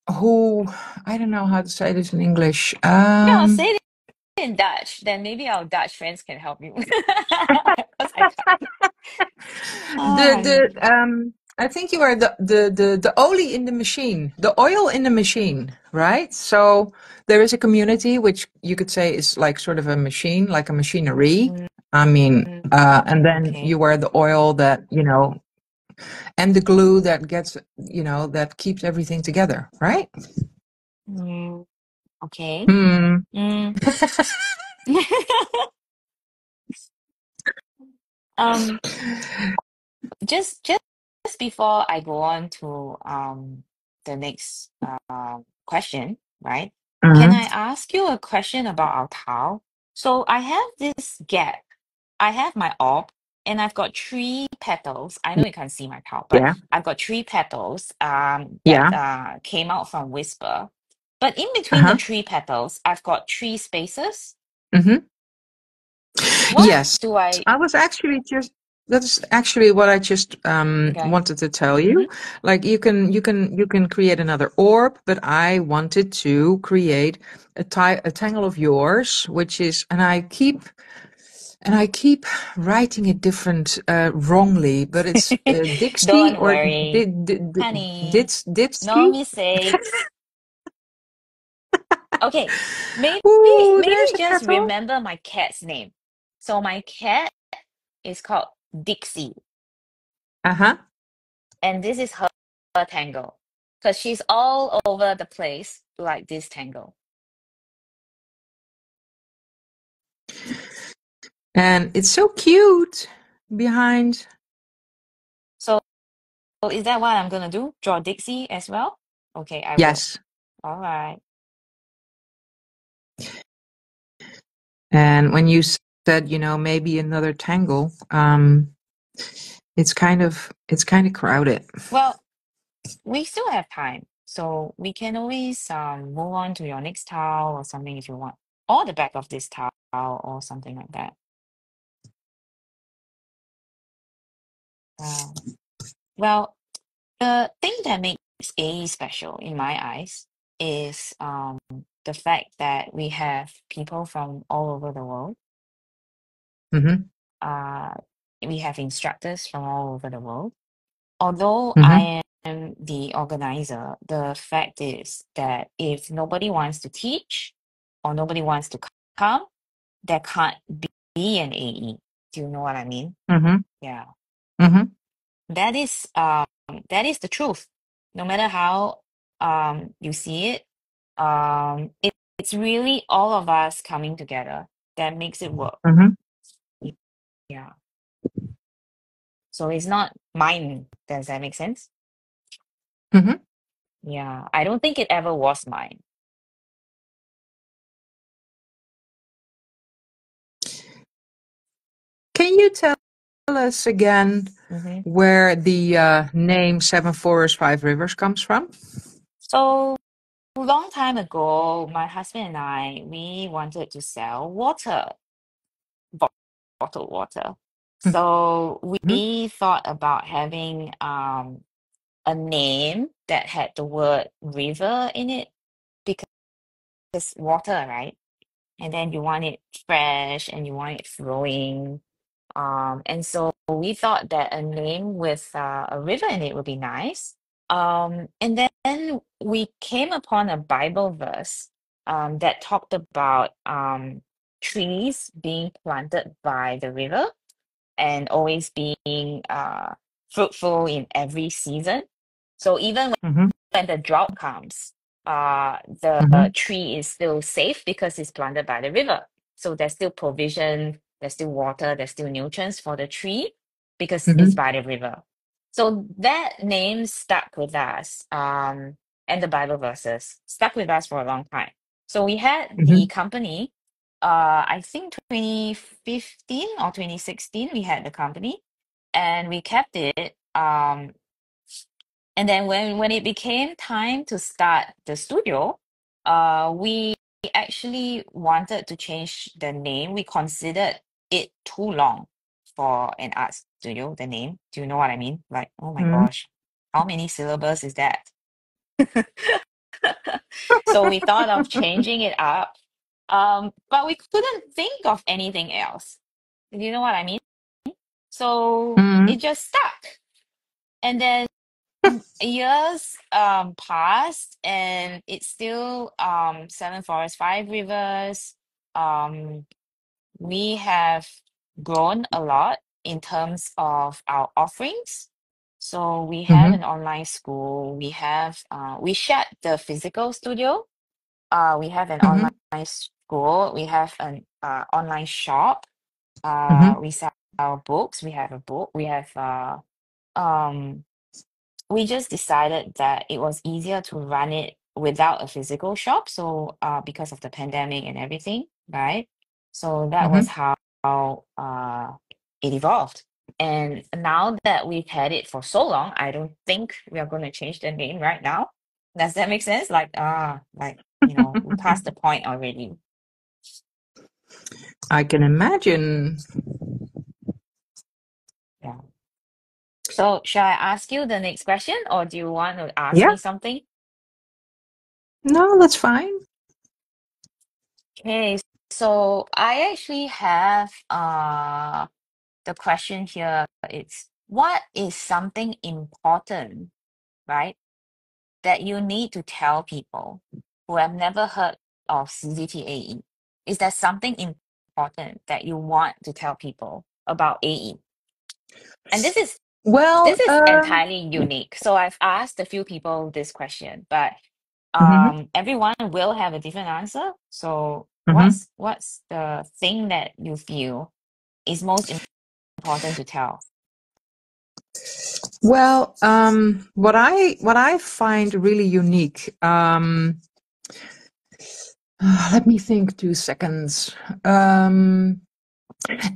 B: who I don't know how to say this in English.
A: Yeah, say it in Dutch, then maybe our Dutch friends can help you. 'Cause I can't. Oh, honey.
B: I think you are the olie in the machine, the oil in the machine, right? So there is a community which you could say is like sort of a machine, like a machinery.
A: Mm,
B: I mean, and then
A: okay.
B: you are the oil that, and the glue that gets, that keeps everything together, right?
A: Mm, okay.
B: Hmm.
A: Mm. Um, just before I go on to the next question, right? Can
B: Mhm.
A: I ask you a question about our tile? So I have this gap. I have my orb and I've got three petals. I know you can't see my tile, but
B: Yeah.
A: I've got three petals that
B: Yeah.
A: came out from Whisper. But in between the
B: Uh-huh.
A: three petals, I've got three spaces.
B: Mhm.
A: What
B: Yes.
A: do I
B: I was actually just that's actually what I just
A: okay.
B: wanted to tell
A: Mm-hmm.
B: you. Like you can create another orb, but I wanted to create a tangle of yours, which is and I keep writing it different wrongly, but it's Dixie
A: Don't
B: or
A: worry, honey. No
B: Ditsky.
A: mistakes. Okay, maybe
B: Ooh,
A: maybe
B: there's a
A: just
B: petal.
A: remember my cat's name. So my cat is called Dixie,
B: Uh-huh.
A: and this is her tangle, because she's all over the place like this tangle.
B: And it's so cute behind.
A: So is that what I'm gonna do? Draw Dixie as well? Okay, I will.
B: Yes.
A: All right.
B: And when you said, maybe another tangle, it's kind of crowded.
A: Well, we still have time, so we can always move on to your next tile or something if you want, or the back of this tile or something like that. Wow. Well, the thing that makes AE special in my eyes is the fact that we have people from all over the world.
B: Mm-hmm.
A: Uh, we have instructors from all over the world. Although
B: Mm-hmm.
A: I am the organizer, the fact is that if nobody wants to teach or nobody wants to come, there can't be an AE. Do you know what I mean?
B: Mm-hmm.
A: Yeah.
B: Mm-hmm.
A: That is that is the truth. No matter how you see it, it's really all of us coming together that makes it work.
B: Mm-hmm.
A: Yeah. So it's not mine. Does that make sense?
B: Mm-hmm.
A: Yeah. I don't think it ever was mine.
B: Can you tell us again
A: Hmm.
B: where the name Seven Forests, Five Rivers comes from?
A: So a long time ago, my husband and I, we wanted to sell water, bo- bottled water. So
B: Mm-hmm.
A: we thought about having a name that had the word river in it because it's water, right? And then you want it fresh and you want it flowing. And so we thought that a name with a river in it would be nice. And then we came upon a Bible verse that talked about trees being planted by the river and always being fruitful in every season. So even
B: Mm-hmm.
A: when the drought comes, the
B: Mm-hmm.
A: tree is still safe because it's planted by the river. So there's still provision, there's still water, there's still nutrients for the tree because it's
B: Mm-hmm.
A: by the river. So that name stuck with us, and the Bible verses stuck with us for a long time. So we had the
B: Mm-hmm.
A: company, I think 2015 or 2016, we had the company and we kept it. And then when it became time to start the studio, we actually wanted to change the name. We considered it too long for an art studio, the name. Do you know what I mean? Like, oh my
B: Mm-hmm.
A: gosh, how many syllables is that? So we thought of changing it up, but we couldn't think of anything else. Do you know what I mean? So
B: Mm-hmm.
A: it just stuck. And then years passed and it's still Seven Forests, Five Rivers. Um, we have grown a lot in terms of our offerings. So we have
B: Mm-hmm.
A: an online school. We have we shut the physical studio. We have an
B: Mm-hmm.
A: online school. We have an online shop.
B: Mm-hmm.
A: We sell books. We have a book. We have um we just decided that it was easier to run it without a physical shop. So because of the pandemic and everything, right? So that was
B: Mm-hmm.
A: how it evolved. And now that we've had it for so long, I don't think we are going to change the name right now. Does that make sense? Like, we passed the point already.
B: I can imagine.
A: Yeah. So shall I ask you the next question, or do you want to ask
B: Yeah,
A: me something?
B: no, that's fine.
A: Okay, so I actually have the question here. It's what is something important, right, that you need to tell people who have never heard of CZTAE? Is there something important that you want to tell people about AE? And
B: Well,
A: this is entirely unique. So I've asked a few people this question, but
B: mhm,
A: everyone will have a different answer. So
B: mhm.
A: what's the thing that you feel is most important to tell?
B: Well, what I find really unique. Let me think 2 seconds.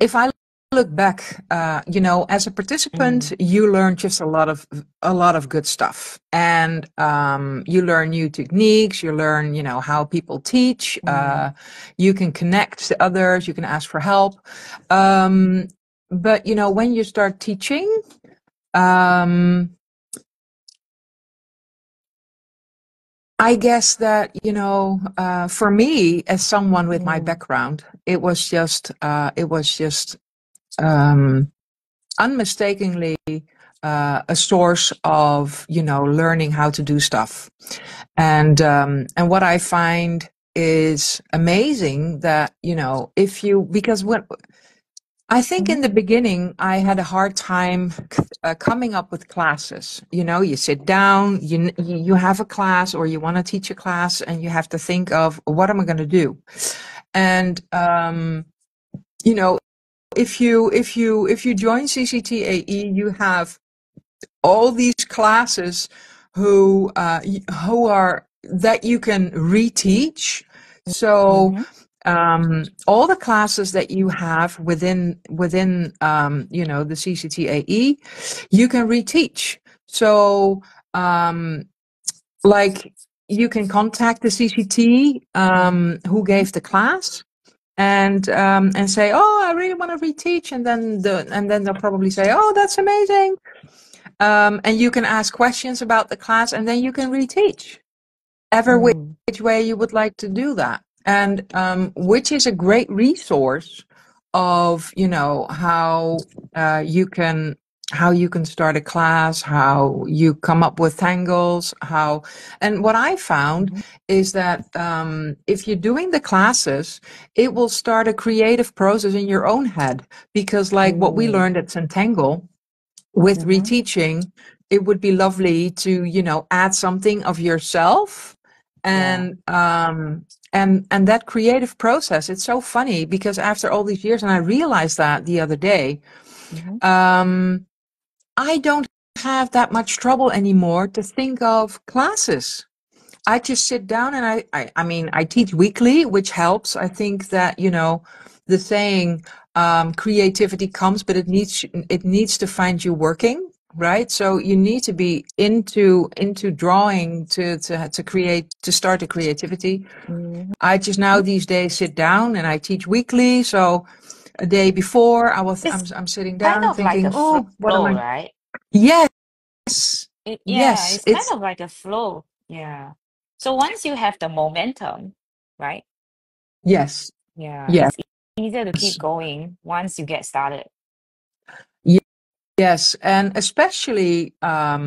B: If I look back, as a participant,
A: Mm,
B: you learn just a lot of good stuff, and you learn new techniques. You learn, how people teach.
A: mm,
B: You can connect to others. You can ask for help. Um, but when you start teaching, um, I guess that, for me, as someone with my
A: mm,
B: background, it was just um, unmistakably a source of, learning how to do stuff. And what I find is amazing that, if you, because when I think
A: mhm,
B: in the beginning, I had a hard time coming up with classes. You sit down, you have a class, or you want to teach a class, and you have to think of, what am I going to do? And you know, if you join CZTAE, you have all these classes who are that you can reteach. So
A: mhm,
B: all the classes that you have within the CZTAE, you can reteach. So like you can contact the CCT who
A: mhm,
B: gave the class, and say, oh, I really want to reteach, and then they'll probably say, oh, that's amazing. And you can ask questions about the class, and then you can reteach ever
A: mm,
B: which way you would like to do that. And which is a great resource of, how you can start a class, how you come up with tangles, and what I found
A: mhm,
B: is that if you're doing the classes, it will start a creative process in your own head, because like what we
A: mm,
B: learned at Zentangle with
A: mhm,
B: reteaching, it would be lovely to, add something of yourself.
A: yeah.
B: And that creative process, it's so funny, because after all these years, and I realized that the other day,
A: Mhm,
B: um, I don't have that much trouble anymore to think of classes. I just sit down, and I mean, I teach weekly, which helps. I think that, the saying, creativity comes, but it needs to find you working, right? So you need to be into drawing to create, to start a creativity.
A: mhm.
B: I just now these days sit down and I teach weekly. So a day before,
A: It's
B: I'm sitting
A: kind
B: down and
A: of like
B: thinking,
A: a
B: oh, what am
A: flow,
B: I?
A: right?
B: Yes,
A: Yeah,
B: yes,
A: it's kind
B: it's
A: of like a flow. Yeah. So once you have the momentum, right?
B: yes,
A: Yeah,
B: yes.
A: it's easier to keep going once you get started.
B: Yes, and especially, I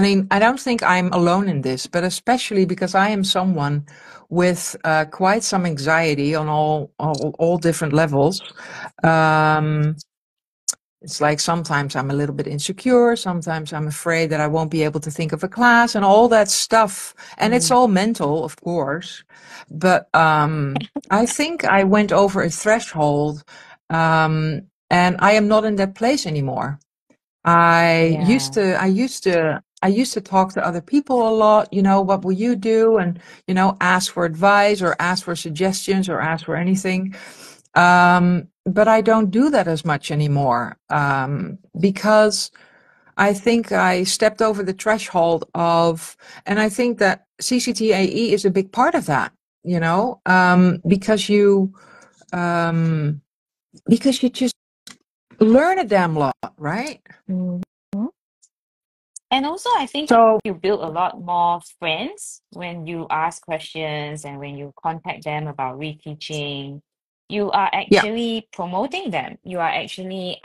B: mean, I don't think I'm alone in this, but especially because I am someone with quite some anxiety on all different levels. Um, it's like sometimes I'm a little bit insecure, sometimes I'm afraid that I won't be able to think of a class and all that stuff. And it's
A: Mm,
B: all mental, of course. But I think I went over a threshold, and I am not in that place anymore. I used
A: yeah.
B: to, I used to. I used to talk to other people a lot, what will you do? And, ask for advice or ask for suggestions or ask for anything. But I don't do that as much anymore, because I think I stepped over the threshold and I think that CZTAE is a big part of that, um, because you just learn a damn lot, right?
A: Mhm. And also, I think
B: So,
A: you build a lot more friends when you ask questions and when you contact them about reteaching. You are
B: yeah,
A: actually promoting them. You are actually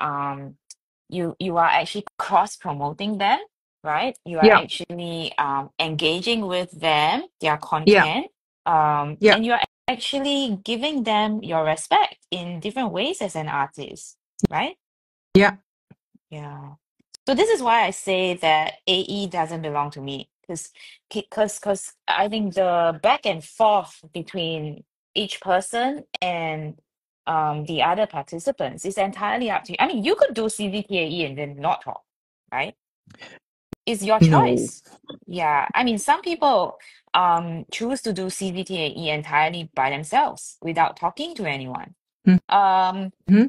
A: cross promoting them, right? You are
B: yeah,
A: actually engaging with them, their
B: yeah,
A: content,
B: yeah,
A: and you are actually giving them your respect in different ways as an artist, right?
B: yeah.
A: Yeah. So this is why I say that AE doesn't belong to me because I think the back and forth between each person and the other participants is entirely up to you. I mean, you could do CZTAE and then not talk, right? It's your
B: No.
A: choice. Yeah. I mean, some people choose to do CZTAE entirely by themselves without talking to anyone. Um,
B: Mm-hmm.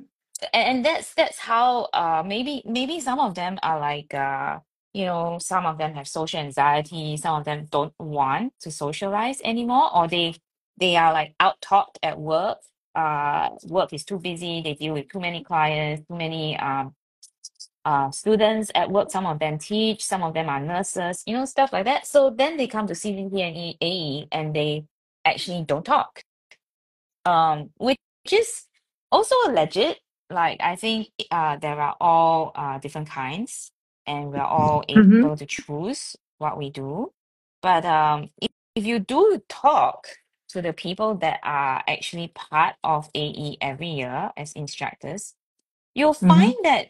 A: and that's how maybe some of them are like some of them have social anxiety, some of them don't want to socialize anymore, or they are like out talked at work. Work is too busy, they deal with too many clients, too many students at work. Some of them teach, some of them are nurses, stuff like that. So then they come to CVT and AE and they actually don't talk, which is also legit. Like I think there are all different kinds, and we're all
B: Mm-hmm.
A: able to choose what we do. But if you do talk to the people that are actually part of AE every year as instructors, you'll
B: Mm-hmm.
A: find that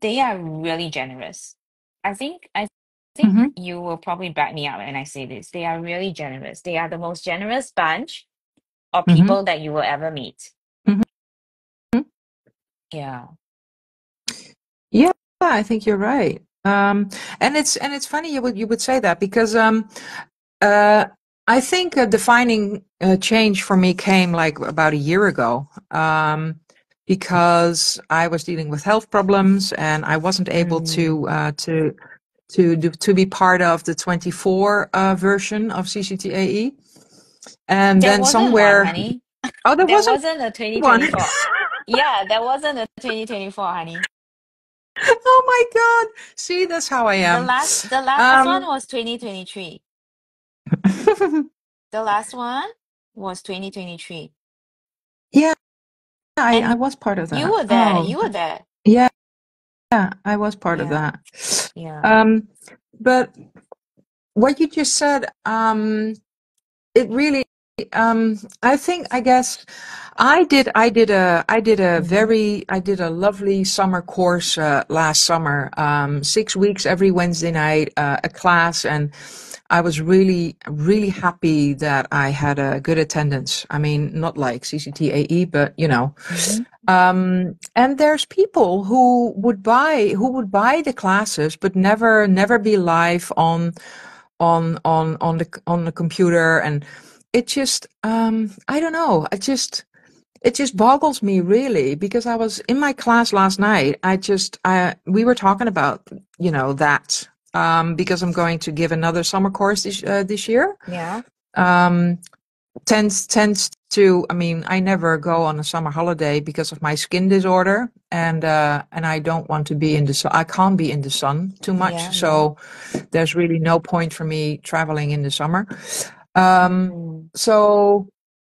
A: they are really generous. I think
B: Mm-hmm.
A: you will probably back me up when I say this. They are really generous. They are the most generous bunch of
B: Mm-hmm.
A: people that you will ever meet.
B: Mm-hmm.
A: Yeah.
B: Yeah, I think you're right. And it's funny you would say that because uh, I think a defining change for me came like about a year ago, because I was dealing with health problems and I wasn't able
A: Mm.
B: to be part of the 24 version of CCTAE, and
A: There
B: then
A: wasn't one,
B: somewhere,
A: honey.
B: oh, there
A: There
B: wasn't
A: wasn't a
B: one.
A: 2024. Yeah, there wasn't a 2024, honey.
B: Oh my God! See, that's how I
A: The
B: am.
A: last the last one
B: Um,
A: was 2023. The last one was 2023.
B: yeah, I
A: And
B: was part of
A: you
B: that.
A: were there.
B: Oh,
A: You were there.
B: yeah, I was part of
A: Yeah.
B: that.
A: Yeah.
B: Um, but what you just said, it really, I think, I guess,
A: Mm-hmm.
B: I did a lovely summer course last summer, 6 weeks every Wednesday night, a class, and I was really, really happy that I had a good attendance. I mean, not like CCTAE, but
A: Mm-hmm.
B: and there's people who would buy the classes, but never be live on the computer, and it just I don't know, it just boggles me really, because I was in my class last night. We were talking about that, because I'm going to give another summer course this year.
A: Yeah.
B: um tends to, I mean, I never go on a summer holiday because of my skin disorder, and I don't want to be in the sun. I can't be in the sun too much,
A: Yeah. Yeah.
B: so there's really no point for me traveling in the summer. Um,
A: Mm.
B: so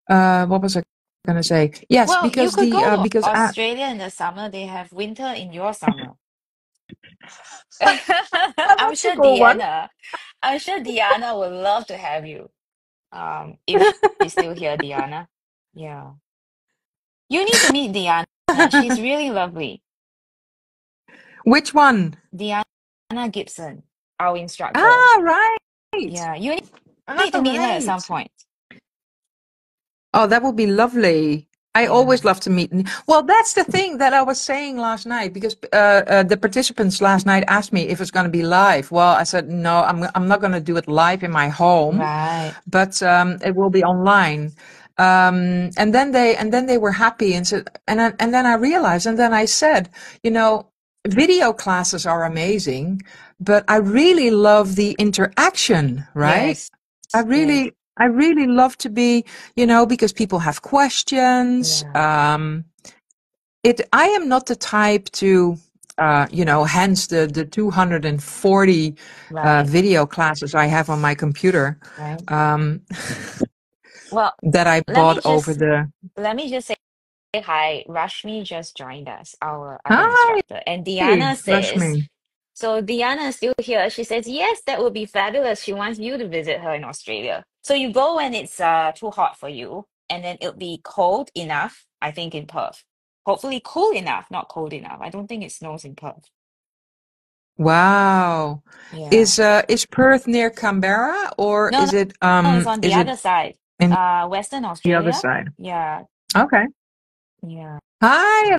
B: what was I gonna say? Yes,
A: Well, you
B: because
A: could go to
B: because
A: Australia in the summer. They have winter in your summer. I'm
B: that's a
A: sure
B: cool one.
A: Deanna, I'm sure Deanna would love to have you. If she's still here, Deanna. Yeah. You need to meet Deanna. She's really lovely.
B: Which one?
A: Deanna Gibson, our instructor.
B: Ah, right.
A: Yeah, you
B: Ah,
A: need to meet her at some
B: right.
A: point.
B: Oh, that would be lovely. I
A: Yeah.
B: always love to meet. Well, that's the thing that I was saying last night because the participants last night asked me if it's going to be live. Well, I said no, I'm not going to do it live in my home,
A: Right.
B: but it will be online. And then they were happy and said, and then I realized, and then I said, you know, video classes are amazing, but I really love the interaction, right?
A: Yes.
B: I
A: Yes.
B: really love to be, you know, because people have questions.
A: Yeah.
B: I am not the type to, you know, hence the 240
A: Right.
B: video classes I have on my computer
A: Right.
B: um,
A: Well,
B: that I
A: let
B: bought
A: me
B: over
A: just
B: the.
A: let me just say hi. Rashmi just joined us, our other
B: Hi,
A: instructor. And Diana says,
B: Rashmi.
A: so Diana is still here. She says, yes, that would be fabulous. She wants you to visit her in Australia. So you go when it's too hot for you, and then it'll be cold enough, I think, in Perth. Hopefully cool enough, not cold enough. I don't think it snows in Perth.
B: Wow.
A: Yeah.
B: Is Perth near Canberra or
A: No, no, no, it's on the
B: is it
A: other side.
B: in
A: Western
B: the other
A: Australia.
B: side?
A: Yeah,
B: Okay.
A: yeah.
B: Hi,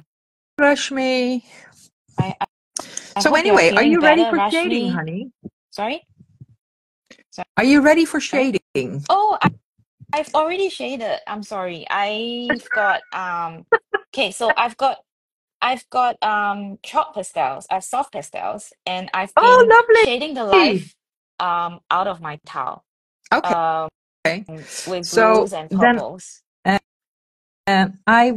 B: Rashmi.
A: I, I I
B: So
A: hope you're
B: anyway, are
A: feeling
B: you ready
A: better,
B: for shading,
A: Rashmi.
B: honey?
A: Sorry?
B: Are you ready for
A: Sorry?
B: shading?
A: Oh, I've already shaded. I'm sorry. I've got okay, so I've got chalk pastels, soft pastels, and I've been
B: Oh,
A: shading the
B: lovely.
A: life out of my towel um
B: Okay.
A: with
B: So
A: blues and
B: then
A: purples.
B: uh, I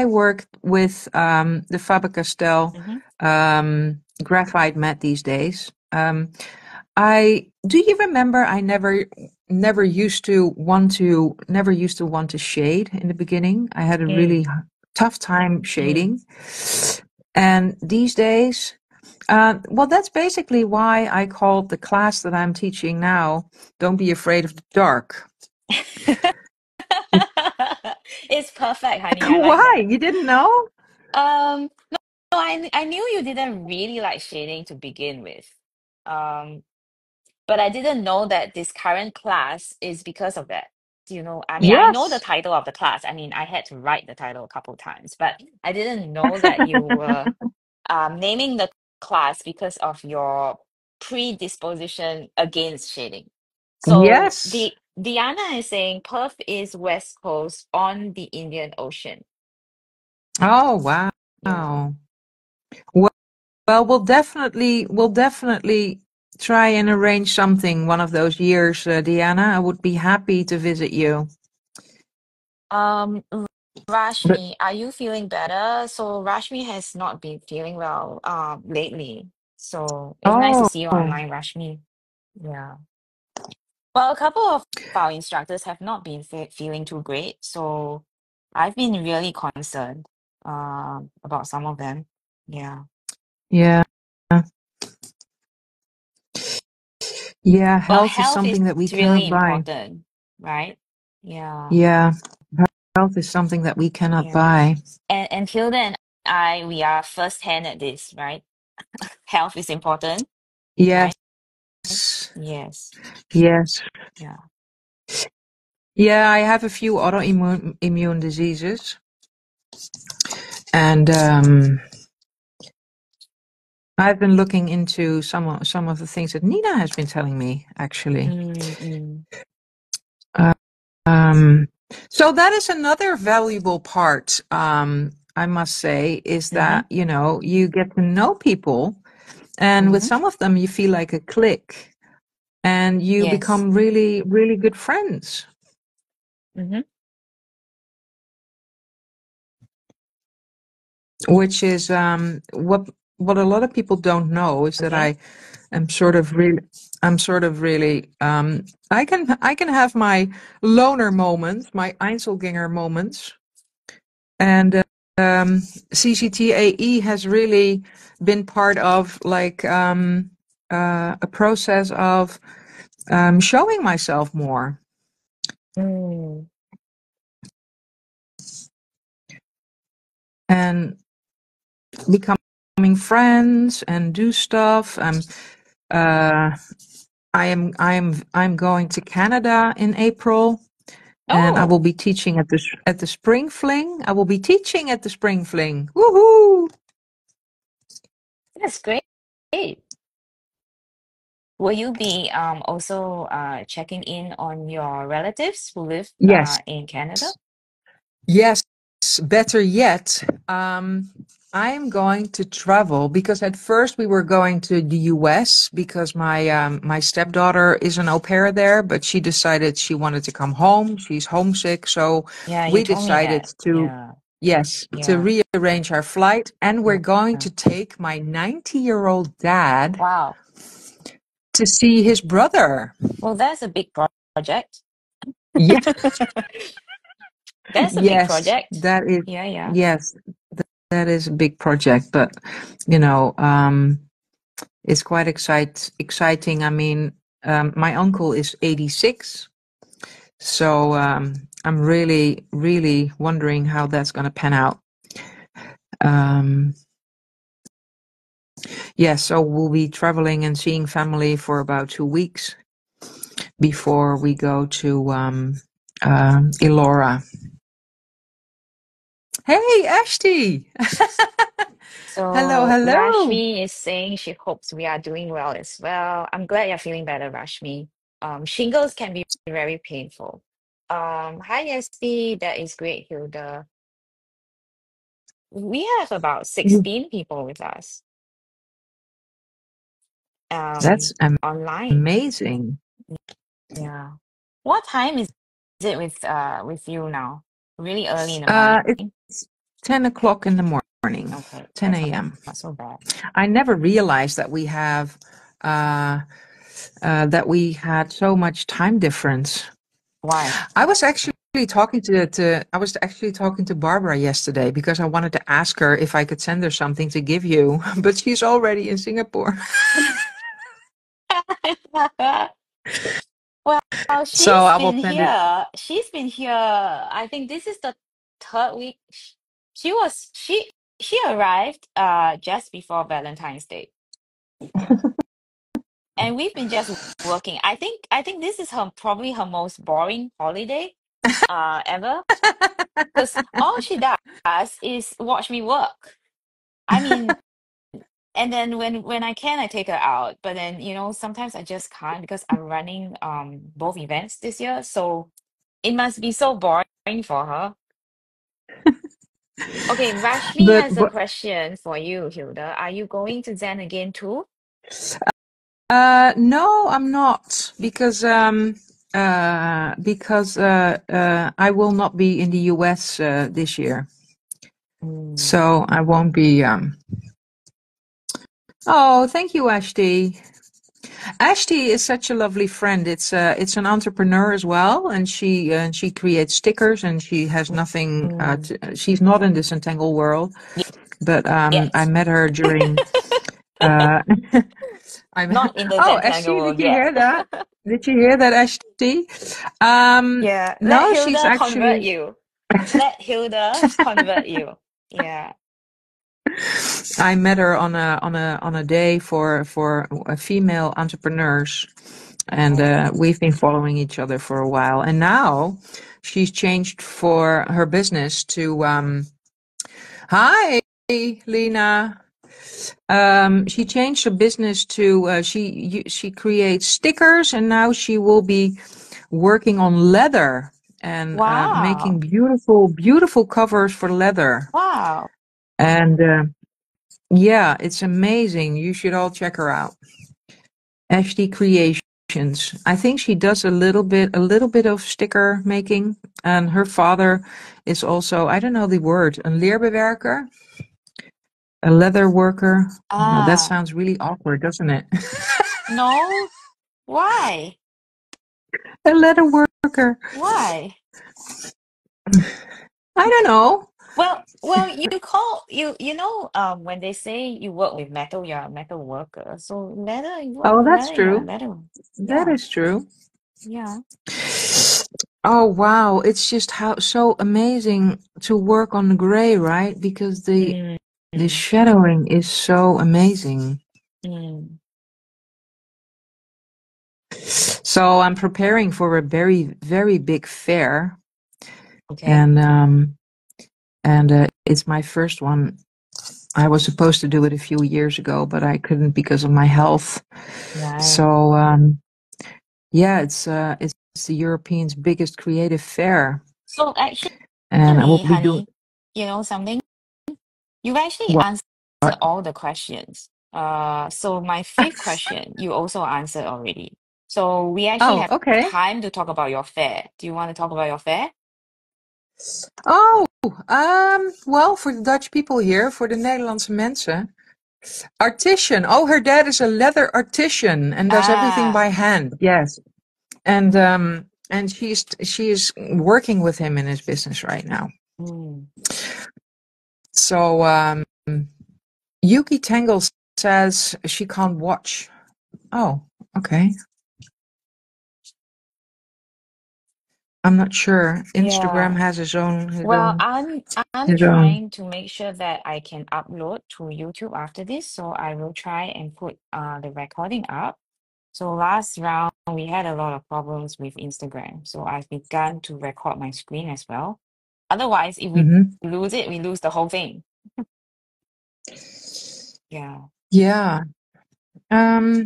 B: work with the Faber-Castell
A: Mm-hmm.
B: graphite mat these days. I do you remember I never used to want to shade in the beginning. I had a really
A: Mm,
B: tough time
A: mm.
B: shading. And these days, well, that's basically why I called the class that I'm teaching now, Don't Be Afraid of the Dark.
A: It's perfect, honey. I like
B: Why?
A: that.
B: You didn't know?
A: No, I knew you didn't really like shading to begin with. Um, but I didn't know that this current class is because of that. Do you know? I mean, I know the
B: Yes.
A: title of the class. I mean, I had to write the title a couple times, but I didn't know that you were naming the class because of your predisposition against shading. So
B: Yes.
A: the Diana is saying Perth is west coast on the Indian Ocean.
B: Oh, wow.
A: Yeah.
B: Well, we'll definitely try and arrange something one of those years, Diana. I would be happy to visit you.
A: Um,
B: But
A: Rashmi, are you feeling better? So Rashmi has not been feeling well lately. So it's nice to
B: oh,
A: see you online, Rashmi. Yeah. Well, a couple of our instructors have not been feeling too great, so I've been really concerned about some of them. Yeah.
B: yeah. Yeah,
A: Well,
B: health is
A: health is
B: something that we cannot
A: really
B: buy.
A: important, right? Yeah.
B: Yeah, health is something that we cannot
A: Yeah.
B: buy.
A: And Hilda and I, we are first hand at this, right? Health is important,
B: Yes.
A: right? Yes.
B: Yes.
A: Yeah.
B: Yeah, I have a few autoimmune immune diseases, and I've been looking into some of the things that Nina has been telling me, actually.
A: Mm, mm.
B: Uh, Um, so that is another valuable part, I must say, is
A: Mm-hmm.
B: that, you know, you get to know people, and with
A: Mm-hmm.
B: some of them you feel like a clique, and you
A: Yes.
B: become really, really good friends,
A: Mm-hmm.
B: which is what a lot of people don't know is that
A: Okay.
B: I am sort of really I can have my loner moments, my Einzelgänger moments, and CZTAE has really been part of like a process of showing myself more
A: Mm.
B: and becoming friends and do stuff. Uh, I'm going to Canada in April, and I will
A: Oh,
B: be teaching at the Spring Fling. I will be teaching at the Spring Fling. Woohoo!
A: that's great. Will you be also checking in on your relatives who live
B: Yes,
A: in Canada?
B: yes. Better yet, I am going to travel because at first we were going to the US because my stepdaughter is an au pair there, but she decided she wanted to come home. She's homesick, so
A: Yeah, you
B: we
A: told me
B: decided
A: that.
B: to
A: Yeah,
B: yes to
A: yeah,
B: rearrange our flight, and we're
A: yeah.
B: going to take my 90-year-old dad
A: Wow.
B: to see his brother.
A: Well, that's a big project.
B: Yeah,
A: That's a big
B: yes,
A: project.
B: that is
A: Yeah, yeah.
B: yes, that is a big project, but you know, it's quite exciting. I mean, my uncle is 86, so I'm really, really wondering how that's going to pan out. Um, yeah, so we'll be traveling and seeing family for about 2 weeks before we go to Elora. Hey, Ashti! Hello,
A: So
B: hello.
A: Rashmi is saying she hopes we are doing well as well. I'm glad you're feeling better, Rashmi. Shingles can be very painful. Hi, Esti. That is great, Hilda. We have about 16 people with us
B: That's
A: online.
B: amazing.
A: Yeah. What time is it with you now? Really early in the morning?
B: It's 10 o'clock in the morning,
A: Okay,
B: 10 a.m.
A: not so bad.
B: I never realized that uh, we had so much time difference.
A: Why?
B: I was actually talking to Barbara yesterday because I wanted to ask her if I could send her something to give you, but she's already in Singapore.
A: Well,
B: So
A: she's
B: I will
A: been
B: send it.
A: here. She's been here. I think this is the third week. She was she arrived just before Valentine's Day, and we've been just working. I think this is her probably her most boring holiday ever, because all she does is watch me work. I mean, and then when I can, I take her out, but then sometimes I just can't because I'm running both events this year, so it must be so boring for her. Okay, Rashmi
B: But,
A: has a
B: but
A: question for you, Hilda. Are you going to Zen again too?
B: no, I'm not because I will not be in the US this year,
A: Mm.
B: so I won't be. Oh, thank you, Ashti. Ashti is such a lovely friend. It's an entrepreneur as well, and she creates stickers, and she has nothing.
A: Mm.
B: She's not in the Zentangle world, but I
A: Yet.
B: met her during. Uh, I
A: Not in the
B: oh,
A: Zentangle
B: Ashti, did
A: world
B: you
A: yet.
B: hear that? Did you hear that, Ashti?
A: Yeah, let
B: No, she's
A: Hilda convert
B: actually.
A: you. Let Hilda convert you. Yeah.
B: I met her on a day for female entrepreneurs, and
A: Oh.
B: we've been following each other for a while. And now she's changed for her business to. Hi, Lena. She changed her business to she creates stickers, and now she will be working on leather and making
A: Wow.
B: beautiful covers for leather.
A: Wow.
B: And yeah, it's amazing. You should all check her out. Ashley Creations. I think she does a little bit of sticker making. And her father is also, I don't know the word, een leerbewerker, a leather worker. No, that
A: Ah,
B: sounds really awkward, doesn't it?
A: no. Why?
B: A leather worker.
A: Why?
B: I don't know.
A: Well, when they say you work with metal, you're a metal worker. So leather, you work
B: Oh,
A: with
B: that's
A: leather, you're a
B: true.
A: leather.
B: That
A: Yeah,
B: is true.
A: yeah.
B: Oh wow, it's just how so amazing to work on the gray, right? Because
A: Mm,
B: the
A: mm,
B: shadowing is so amazing.
A: mm.
B: So I'm preparing for a very, very big fair
A: Okay.
B: And it's my first one. I was supposed to do it a few years ago, but I couldn't because of my health.
A: Right.
B: So yeah, it's the European's biggest creative fair,
A: So
B: and I will
A: actually,
B: be doing
A: honey, you know something? You've actually
B: what?
A: answered all the questions. So my fifth question, you also answered already. So we actually
B: Oh,
A: have
B: okay.
A: time to talk about your fair. Do you want to talk about your fair?
B: Oh, well, for the Dutch people here, for de Nederlandse mensen, artisan. Oh, her dad is a leather artisan and does everything
A: Ah,
B: by hand. Yes, and she is working with him in his business right now.
A: mm,
B: So Yuki Tangle says she can't watch. Oh, okay. I'm not sure. Instagram
A: yeah.
B: has
A: Well, I'm
B: his own.
A: trying to make sure that I can upload to YouTube after this, so I will try and put the recording up. So last round we had a lot of problems with Instagram, so I've begun to record my screen as well. Otherwise, if we
B: Hmm.
A: lose it, we lose the whole thing. Yeah.
B: Yeah.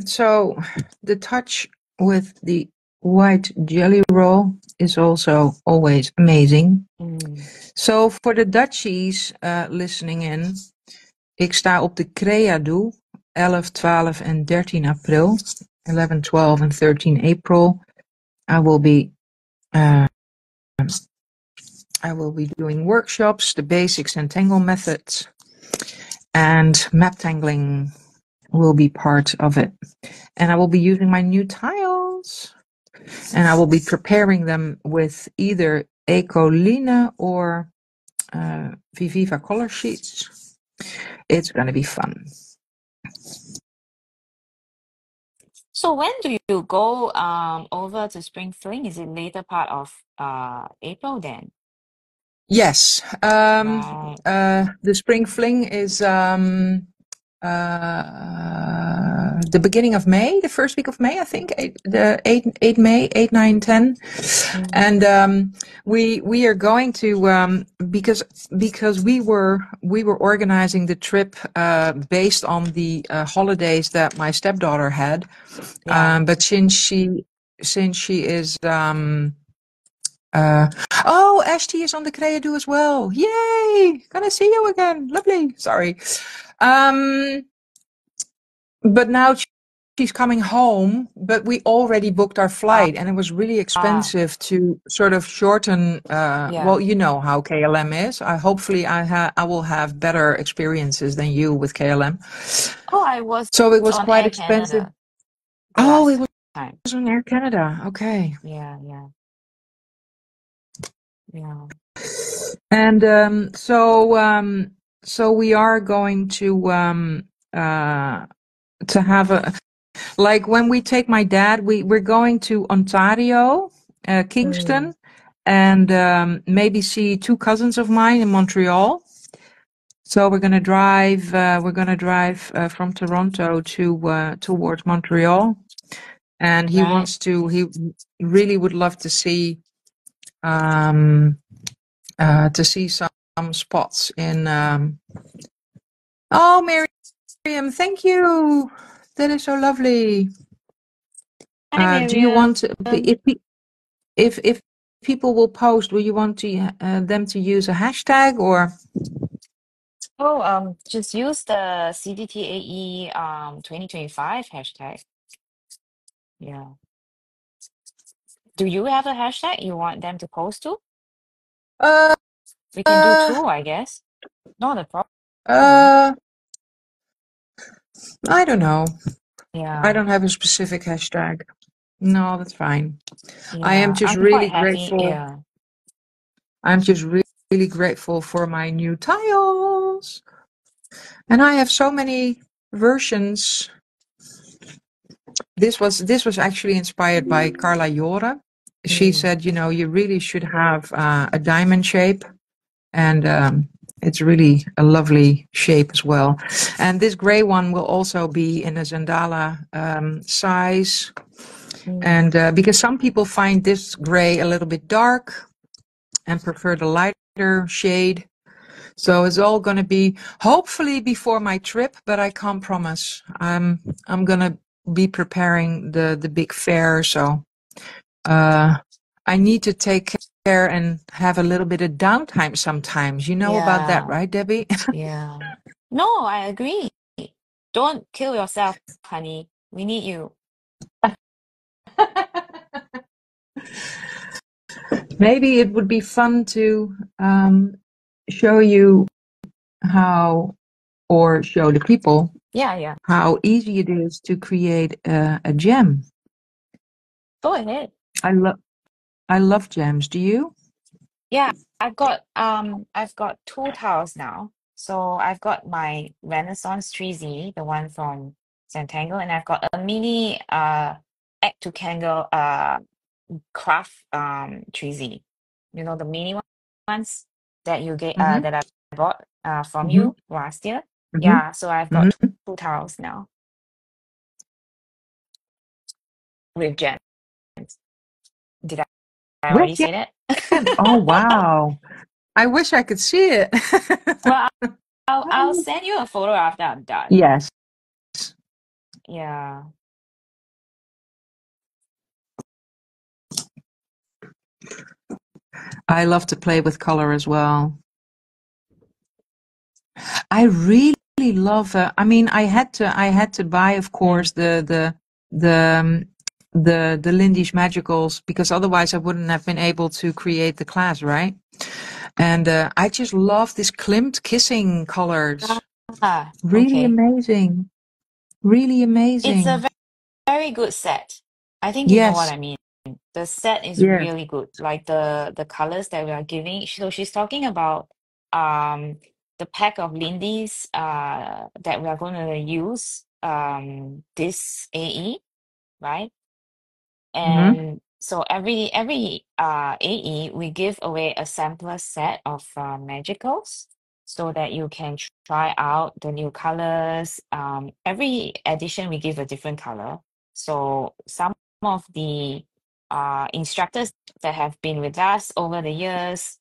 B: So the touch with the white jelly roll is also always amazing.
A: Mm,
B: So for the Dutchies listening in, ik sta op de Creado 11, 12 en 13 april. 11, 12 and 13 April. Uh, I will be doing workshops, the basic Zentangle methods, and map tangling will be part of it. And I will be using my new tiles, and I will be preparing them with either Ecoline or Viviva color sheets. It's going to be fun.
A: So when do you go over to Spring Fling? Is it later part of April then?
B: Yes,
A: Right.
B: the spring fling is the beginning of May, the first week of May, I think, the 8 May, 8, 9, 10.
A: Mm,
B: And we are going to because we were organizing the trip based on the holidays that my stepdaughter had.
A: yeah.
B: But since she is oh, Ashti is on the Creado as well. Yay! Gonna see you again. Lovely. Sorry. Um, but now she's coming home, but we already booked our
A: Ah,
B: flight and it was really expensive to sort of shorten, well,
A: yeah.
B: you know how KLM is. Hopefully I will have better experiences than you with KLM.
A: Oh, I was
B: So it was
A: on
B: quite
A: Air
B: expensive.
A: Canada the
B: Oh, it
A: last time.
B: was on Air Canada. Okay.
A: Yeah, yeah, yeah.
B: And so we are going to have a like when we take my dad, we're going to Ontario,
A: Mm,
B: Kingston, and maybe see two cousins of mine in Montreal. So we're gonna drive from Toronto to towards Montreal, and
A: right.
B: he really would love to see some spots in. Oh, Miriam, thank you. That is so lovely.
A: Hi,
B: Do you
A: Miriam.
B: want to, if people will post, will you want them to use a hashtag or?
A: Oh, just use the CZTAE 2025 hashtag. Yeah. Do you have a hashtag you want them to post to?
B: Uh,
A: We can do
B: uh,
A: two, I guess. Not a problem.
B: uh, I don't know. I
A: Yeah,
B: don't have a specific hashtag. No, that's fine. I am
A: yeah.
B: just
A: I'm
B: really
A: quite happy.
B: grateful.
A: Yeah.
B: I'm just really grateful for my new tiles. And I have so many versions. This was actually inspired by Carla Jora. She
A: Mm,
B: said, you really should have a diamond shape, and it's really a lovely shape as well. And this gray one will also be in a Zendala size,
A: mm,
B: and because some people find this gray a little bit dark, and prefer the lighter shade. So it's all going to be hopefully before my trip, but I can't promise. I'm going to be preparing the big fair, so I need to take care and have a little bit of downtime sometimes. You know about that,
A: Yeah,
B: right, Debbie?
A: yeah. No, I agree. Don't kill yourself, honey. We need you.
B: Maybe it would be fun to show you how, or show the people
A: Yeah, yeah.
B: how easy it is to create a gem.
A: Go ahead.
B: I love gems. Do you?
A: Yeah, I've got two tiles now. So I've got my Renaissance 3Z, the one from Zentangle, and I've got a mini egg to Kangle craft 3Z. You know the mini ones that you get
B: Mm-hmm.
A: that I bought from
B: Mm-hmm.
A: you last year.
B: Mm-hmm.
A: Yeah, so I've got
B: Mm-hmm.
A: two tiles now with gems. Did I
B: With
A: already say that?
B: gems. Oh wow. I wish I could see it.
A: Well, I'll send you a photo after I'm done.
B: Yes.
A: Yeah.
B: I love to play with color as well. I really love. I mean, I had to buy, of
A: Mm.
B: course, the um, the Lindy's Magicals because otherwise I wouldn't have been able to create the class, right? And I just love this Klimt kissing colors.
A: Ah,
B: Really
A: okay.
B: amazing. Really
A: It's a
B: amazing.
A: very good set. I think you know what
B: Yes.
A: I mean. The set is
B: Yes.
A: really good. Like the colors that we are giving. So she's talking about um the pack of Lindy's that we are going to use this AE, right?
B: Mm-hmm.
A: And so every AE we give away a sampler set of magicals so that you can try out the new colors. Every edition we give a different color. So some of the instructors that have been with us over the years,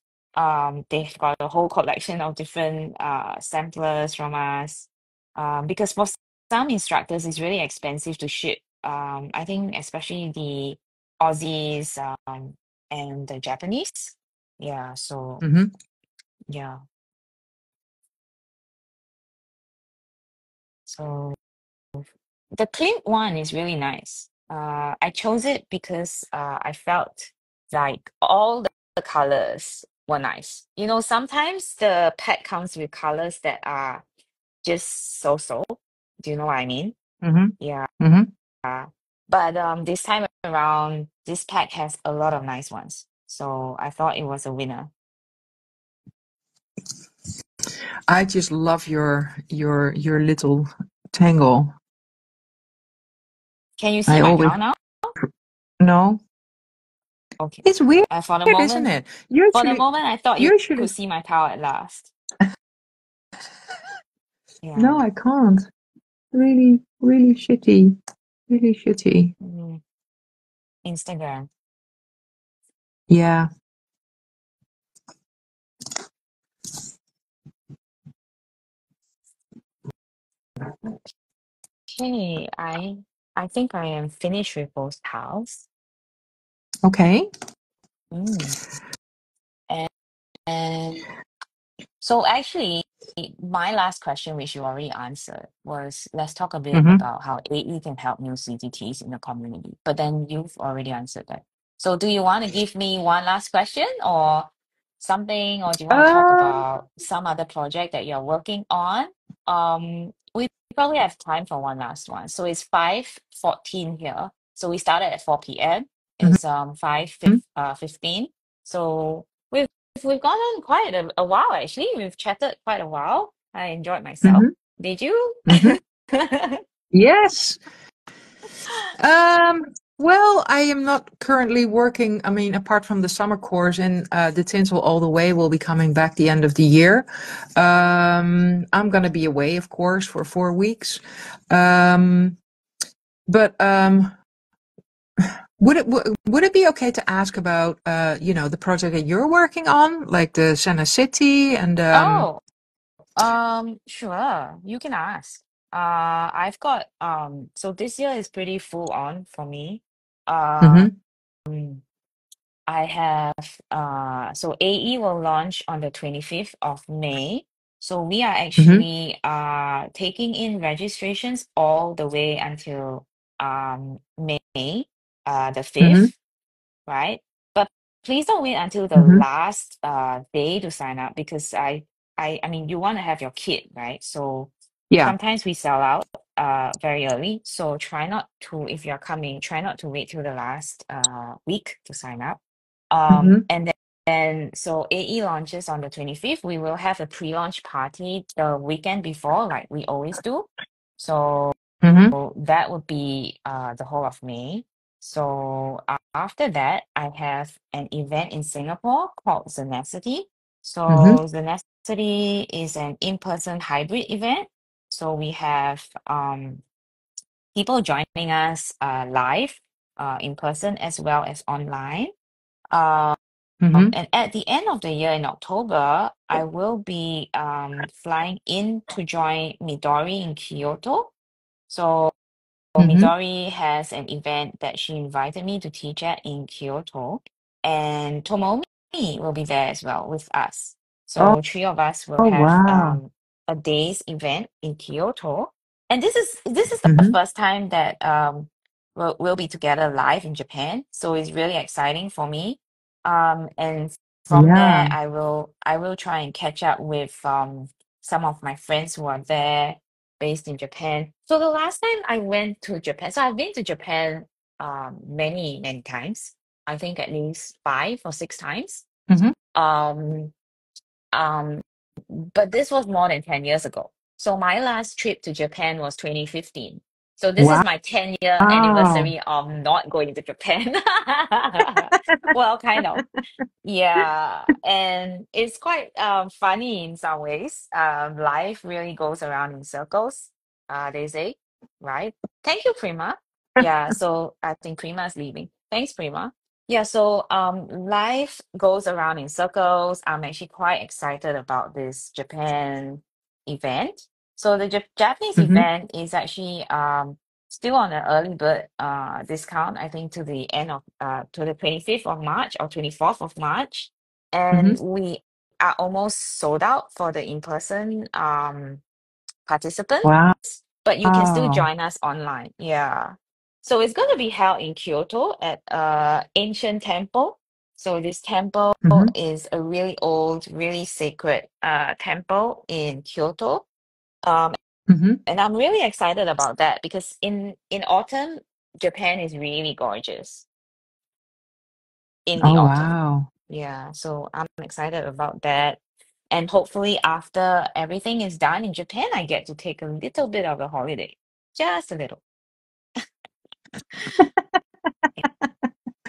A: they've got a whole collection of different samplers from us. Because for some instructors, it's really expensive to ship. I think especially the Aussies and the Japanese. Yeah, so
B: Mm-hmm.
A: yeah. So the Clint one is really nice. I chose it because I felt like all the colors were nice. You know, sometimes the pack comes with colors that are just so-so. Do you know what I mean?
B: Mm-hmm.
A: Yeah.
B: Mm-hmm.
A: But this time around, this pack has a lot of nice ones. So I thought it was a winner.
B: I just love your little tangle.
A: Can you see
B: I
A: my
B: always
A: towel now?
B: know.
A: Okay.
B: It's weird,
A: For the
B: isn't
A: moment,
B: it?
A: for the moment, I thought you
B: Usually,
A: could see my towel at last.
B: no,
A: Yeah.
B: I can't. Really, really shitty. Really shitty.
A: Mm, Instagram.
B: Yeah.
A: Okay, I think I am finished with both towels.
B: Okay.
A: Mm. And, and so actually, my last question, which you already answered, was let's talk a bit
B: Mm-hmm.
A: about how AE can help new CGTs in the community. But then you've already answered that. So do you want to give me one last question or something, or do you want to talk
B: Um.
A: about some other project that you're working on? We probably have time for one last one. So it's 5:14 here. So we started at 4 p.m. It's 5:15. So we've gone on quite a while actually. We've chatted quite a while. I enjoyed myself.
B: Mm-hmm.
A: Did you?
B: Mm-hmm. Yes. Um, well, I am not currently working. I mean, apart from the summer course and the Tinsel All the Way will be coming back the end of the year. I'm gonna be away, of course, for 4 weeks. Um, but Would it be okay to ask about the project that you're working on, like the Senna City and
A: Oh, sure. You can ask. I've got so this year is pretty full on for me. Um,
B: mhm,
A: I have so AE will launch on the 25th of May. So we are
B: mhm,
A: actually taking in registrations all the way until May the
B: mhm,
A: 5th, right? But please don't wait until the
B: mhm.
A: last day to sign up because I mean you want to have your kid, right? So
B: Yeah.
A: sometimes we sell out very early. So try not to, if you're coming, try not to wait till the last week to sign up.
B: Mhm,
A: And then so AE launches on the 25th. We will have a pre-launch party the weekend before, like we always do. So
B: mhm,
A: that would be the whole of May. So after that, I have an event in Singapore called Zenacity.
B: mhm,
A: So Zenacity is an in-person hybrid event. So we have people joining us live in person as well as online. Um,
B: mhm,
A: and at the end of the year in October, I will be flying in to join Midori in Kyoto. So
B: mhm.
A: Midori has an event that she invited me to teach at in Kyoto, and Tomomi will be there as well with us.
B: Oh,
A: So three of us will
B: oh
A: have
B: wow.
A: a day's event in Kyoto, and this is the
B: Mhm.
A: first time that we'll be together live in Japan. So it's really exciting for me. And from there,
B: Yeah.
A: I will try and catch up with some of my friends who are there based in Japan. So the last time I went to Japan, so I've been to Japan many, many times. I think at least 5 or 6 times.
B: Mhm.
A: Um, um, but this was more than 10 years ago. So my last trip to Japan was 2015. So this is
B: Wow.
A: my 10-year anniversary of not going to Japan. Well, kind of. Yeah, and it's quite funny in some ways. Life really goes around in circles, they say, right? Thank you, Prima. Yeah, so I think Prima is leaving. Thanks, Prima. Yeah, so life goes around in circles. I'm actually quite excited about this Japan event. So the Japanese
B: Mhm,
A: event is actually still on an early bird discount, I think to the end of to the 25th of March or 24th of March.
B: mhm.
A: And we are almost sold out for the in-person participants,
B: Wow.
A: but you can still join us online. Yeah. So it's going to be held in Kyoto at ancient temple. So this temple
B: Mhm,
A: is a really old, really sacred temple in Kyoto. Um,
B: mhm.
A: and I'm really excited about that because in autumn, Japan is really gorgeous in the
B: Oh
A: autumn.
B: wow.
A: Yeah, so I'm excited about that. And hopefully after everything is done in Japan, I get to take a little bit of a holiday. Just a little.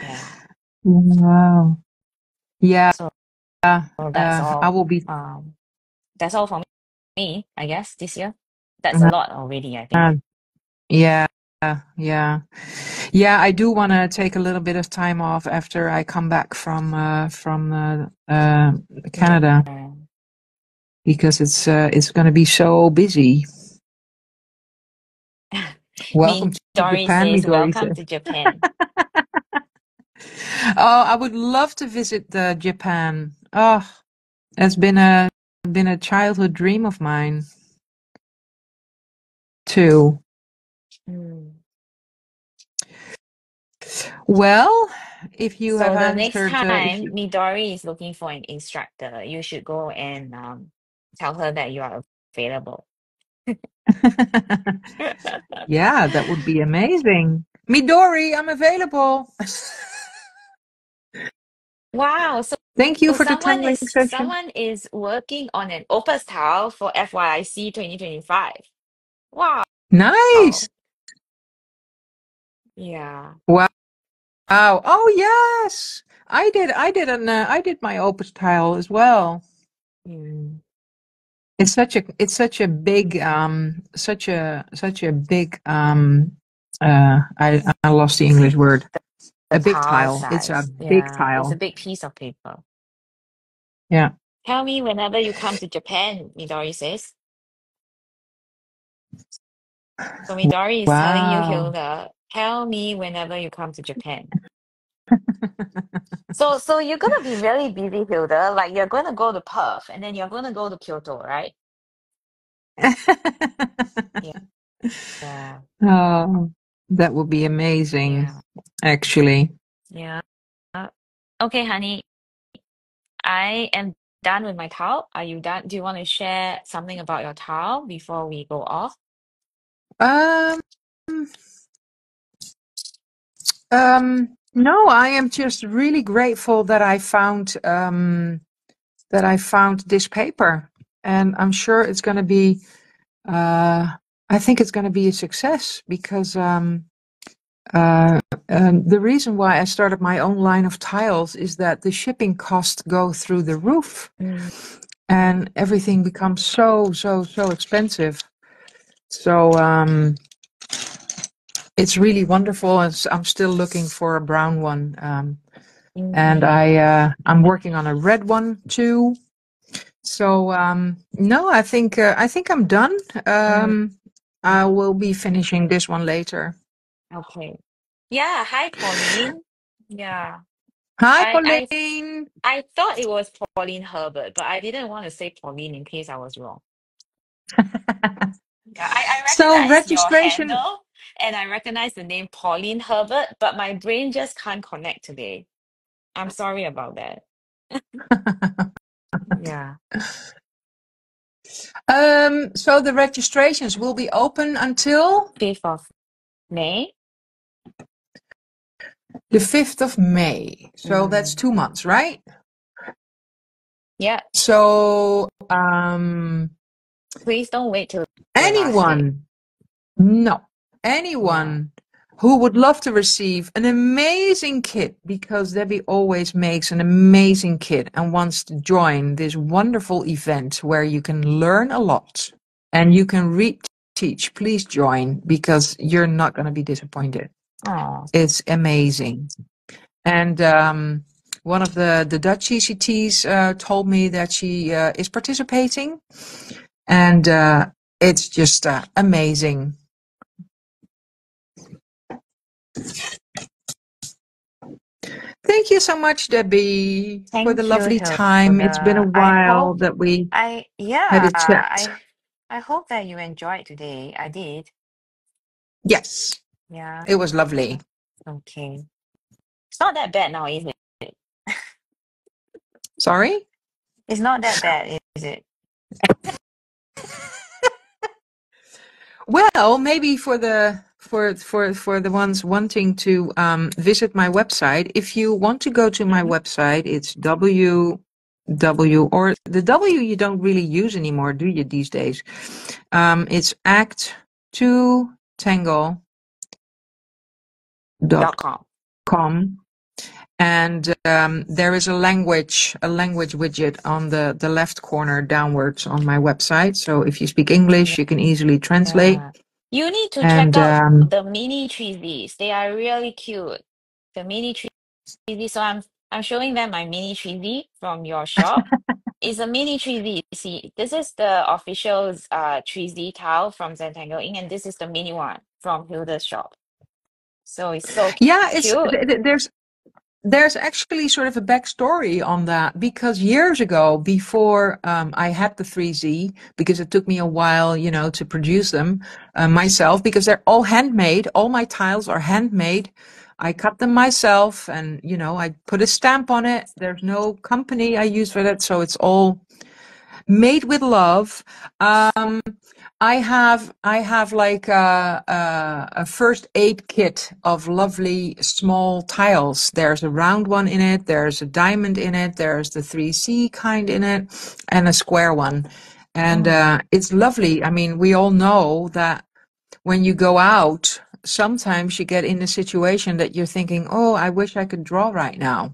A: Yeah.
B: Wow. Yeah.
A: So that's
B: I
A: all.
B: will be.
A: That's all for me, I guess, this year. That's a lot already, I think.
B: Uh, yeah. Yeah. Yeah. I do want to take a little bit of time off after I come back from Canada
A: Yeah.
B: because it's going to be so busy. Welcome to
A: Dory
B: Japan,
A: says,
B: Midori
A: welcome
B: says.
A: to Japan.
B: Oh, I would love to visit Japan. Oh, it's been a childhood dream of mine too.
A: Hmm.
B: Well, if you have
A: So the next
B: answered, if
A: time
B: you.
A: Midori is looking for an instructor, you should go and tell her that you are available.
B: Yeah, that would be amazing. Midori, I'm available.
A: Wow, so,
B: Thank you
A: so
B: for the
A: someone
B: tangling
A: is
B: session.
A: someone is working on an Opus tile for FYIC 2025. Wow.
B: Nice.
A: Yeah.
B: Wow. Oh yes. I did my opus tile as well.
A: Mm.
B: It's such a big such a big I lost the English word.
A: the
B: A big
A: tile
B: tile. It's a
A: size.
B: big
A: Yeah, it's a
B: tile.
A: big piece of paper.
B: Yeah.
A: Tell me whenever you come to Japan, Midori says. So Midori is telling you,
B: Wow.
A: Hilda, tell me whenever you come to Japan. So you're gonna be really busy, Hilda. Like you're gonna go to Perth and then you're gonna go to Kyoto, right? Yeah. Yeah.
B: Oh, that would be amazing,
A: Yeah.
B: actually.
A: Yeah. Okay, honey. I am done with my towel. Are you done? Do you want to share something about your towel before we go off?
B: Um, no, I am just really grateful that I found this paper, and I'm sure it's going to be. I think it's going to be a success because the reason why I started my own line of tiles is that the shipping costs go through the roof,
A: Mm,
B: and everything becomes so expensive. So it's really wonderful. I'm still looking for a brown one, and
A: mm,
B: I'm working on a red one too. So no, I think I'm done.
A: mm.
B: I will be finishing this one later.
A: Okay. Yeah. Hi, Pauline. Yeah.
B: Hi,
A: I I
B: Pauline.
A: I thought it was Pauline Herbert, but I didn't want to say Pauline in case I was wrong. Yeah, I
B: So
A: recognize your
B: registration.
A: handle and I recognize the name Pauline Herbert, but my brain just can't connect today. I'm sorry about that. Yeah.
B: So the registrations will be open until
A: 5th of May.
B: the 5th of May. So that's
A: Mm.
B: 2 months, right?
A: Yeah.
B: So
A: Please don't wait till the last day.
B: anyone, no,
A: Yeah.
B: anyone who would love to receive an amazing kit, because Debbie always makes an amazing kit and wants to join this wonderful event where you can learn a lot and you can teach, please join because you're not going to be disappointed.
A: Oh.
B: It's amazing. And one of the Dutch CCTs told me that she is participating, and it's just amazing. Thank you so much, Debbie, for the
A: Thank you,
B: lovely time. It's been a
A: Hilda. I
B: while
A: hope
B: that we
A: I
B: had
A: yeah,
B: a chat.
A: I hope that you enjoyed today. I did.
B: Yes,
A: Yeah.
B: it was lovely.
A: Okay. It's not that bad now, is it?
B: Sorry?
A: It's not that bad, is it?
B: Well, maybe for the ones wanting to visit my website, if you want to go to my
A: Mhm.
B: website, it's or the W you don't really use anymore, do you, these days? It's
A: .com.
B: act2tangle.com, and there is a language widget on the left corner downwards on my website. So if you speak English, you can easily translate.
A: Yeah. You need to check
B: And
A: out the mini treesies. They are really cute. The mini treesies. So I'm showing them my mini treesy from your shop. It's a mini treesy. See, this is the official treesy towel from Zentangle Inc. And this is the mini one from Hilda's shop. So it's so
B: yeah,
A: cute.
B: there's actually sort of a backstory on that, because years ago, before I had the 3Z, because it took me a while, to produce them myself, because they're all handmade. All my tiles are handmade. I cut them myself, and I put a stamp on it. There's no company I use for that, so it's all made with love. I have like a first aid kit of lovely small tiles. There's a round one in it, there's a diamond in it, there's the 3C kind in it, and a square one. And
A: Mm,
B: it's lovely. I mean, we all know that when you go out, sometimes you get in a situation that you're thinking, oh, I wish I could draw right now.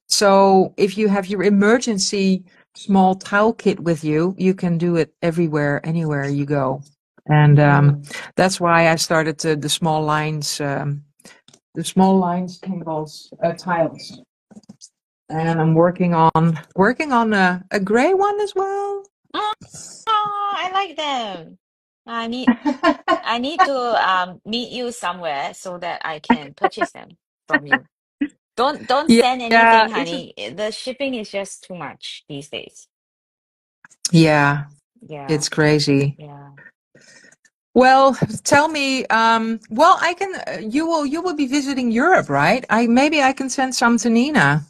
B: So if you have your emergency small tile kit with you, you can do it everywhere, anywhere you go. And
A: mm,
B: that's why I started the small lines the small lines cables, tiles. And I'm working on a gray one as well.
A: Oh, I like them. I need I need to meet you somewhere so that I can purchase them from you. Don't
B: Yeah,
A: send
B: yeah,
A: anything, honey. The shipping is just too much these days.
B: yeah,
A: Yeah,
B: it's crazy.
A: yeah.
B: Well, tell me, well, I can, you will be visiting Europe, right? Maybe I can send some to Nina.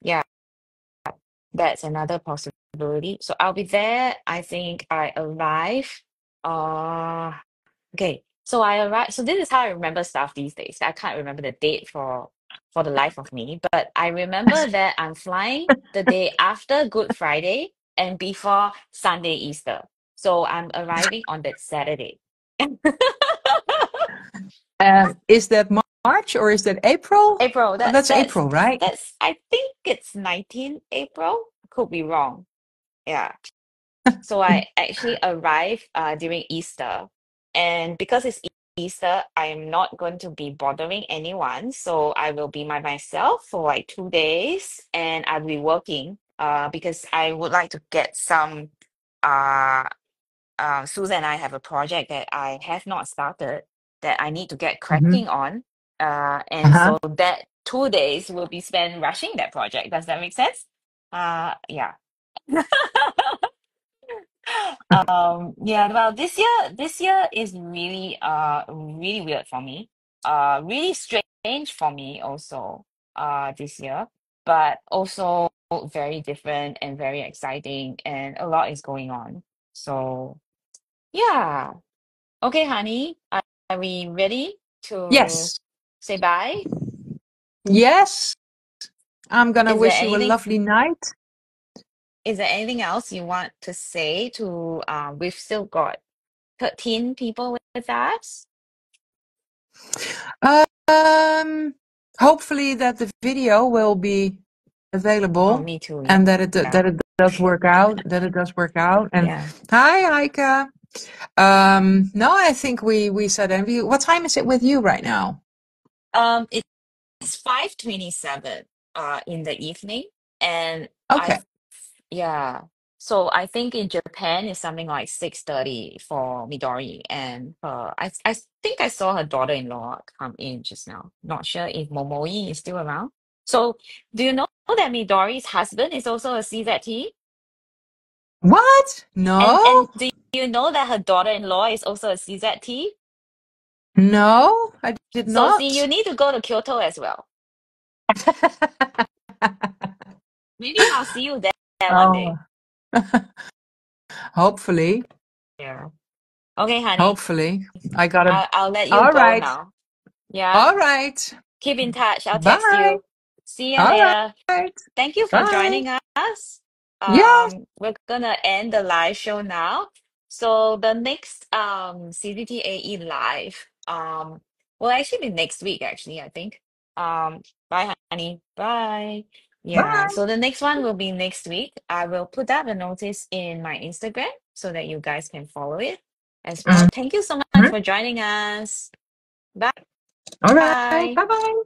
A: Yeah, that's another possibility. So I'll be there. I think I arrive. Uh, okay. So I arrive. So this is how I remember stuff these days. I can't remember the date for the life of me, but I remember that I'm flying the day after Good Friday and before Sunday Easter. So I'm arriving on that Saturday.
B: Is that March or is that April?
A: April,
B: Oh, that's April, right?
A: that's I think it's 19 April. Could be wrong. Yeah. So I actually arrived during Easter. And because it's Easter, I'm not going to be bothering anyone. So I will be by myself for like 2 days and I'll be working because I would like to get some uh Susan and I have a project that I have not started that I need to get
B: Hmm.
A: cracking on. And
B: Uh-huh.
A: so that 2 days will be spent rushing that project. Does that make sense? Yeah. Yeah, well, this year is really weird for me. Really strange for me also, this year, but also very different and very exciting, and a lot is going on. So, yeah. Okay, honey, are we ready to
B: Yes.
A: say bye?
B: Yes. I'm gonna
A: Is there
B: wish you a
A: anything
B: lovely night.
A: is there anything else you want to say to we've still got 13 people with us?
B: Um, Hopefully that the video will be
A: Oh,
B: available
A: me too.
B: and
A: Yeah.
B: that it does work out. That it does work out. And
A: Yeah.
B: hi, Heike. No, I think we said every. What time is it with you right now?
A: It's 5:27 in the evening, and
B: Okay.
A: yeah. So I think in Japan it's something like 6:30 for Midori and I think I saw her daughter-in-law come in just now. Not sure if Momoi is still around. So do you know that Midori's husband is also a CZT?
B: What?
A: And
B: No,
A: do you know that her daughter-in-law is also a CZT?
B: no, I did
A: So see, you
B: not.
A: need to go to Kyoto as well. Maybe I'll see you there one
B: Oh,
A: day.
B: hopefully,
A: Yeah. Okay, honey.
B: hopefully. I gotta.
A: I'll let you
B: All
A: go
B: right.
A: now. Yeah.
B: All right.
A: Keep in touch. I'll text
B: Bye.
A: you. See you
B: All
A: later.
B: right.
A: Thank you for
B: Bye.
A: joining us.
B: Yes.
A: We're gonna end the live show now. So the next CZT AE live will actually be next week actually, I think. Bye honey. Bye. Yeah,
B: Bye.
A: so the next one will be next week. I will put up a notice in my Instagram so that you guys can follow it as well. Thank you so much
B: Mhm.
A: for joining us.
B: All right.
A: Bye.
B: Bye bye.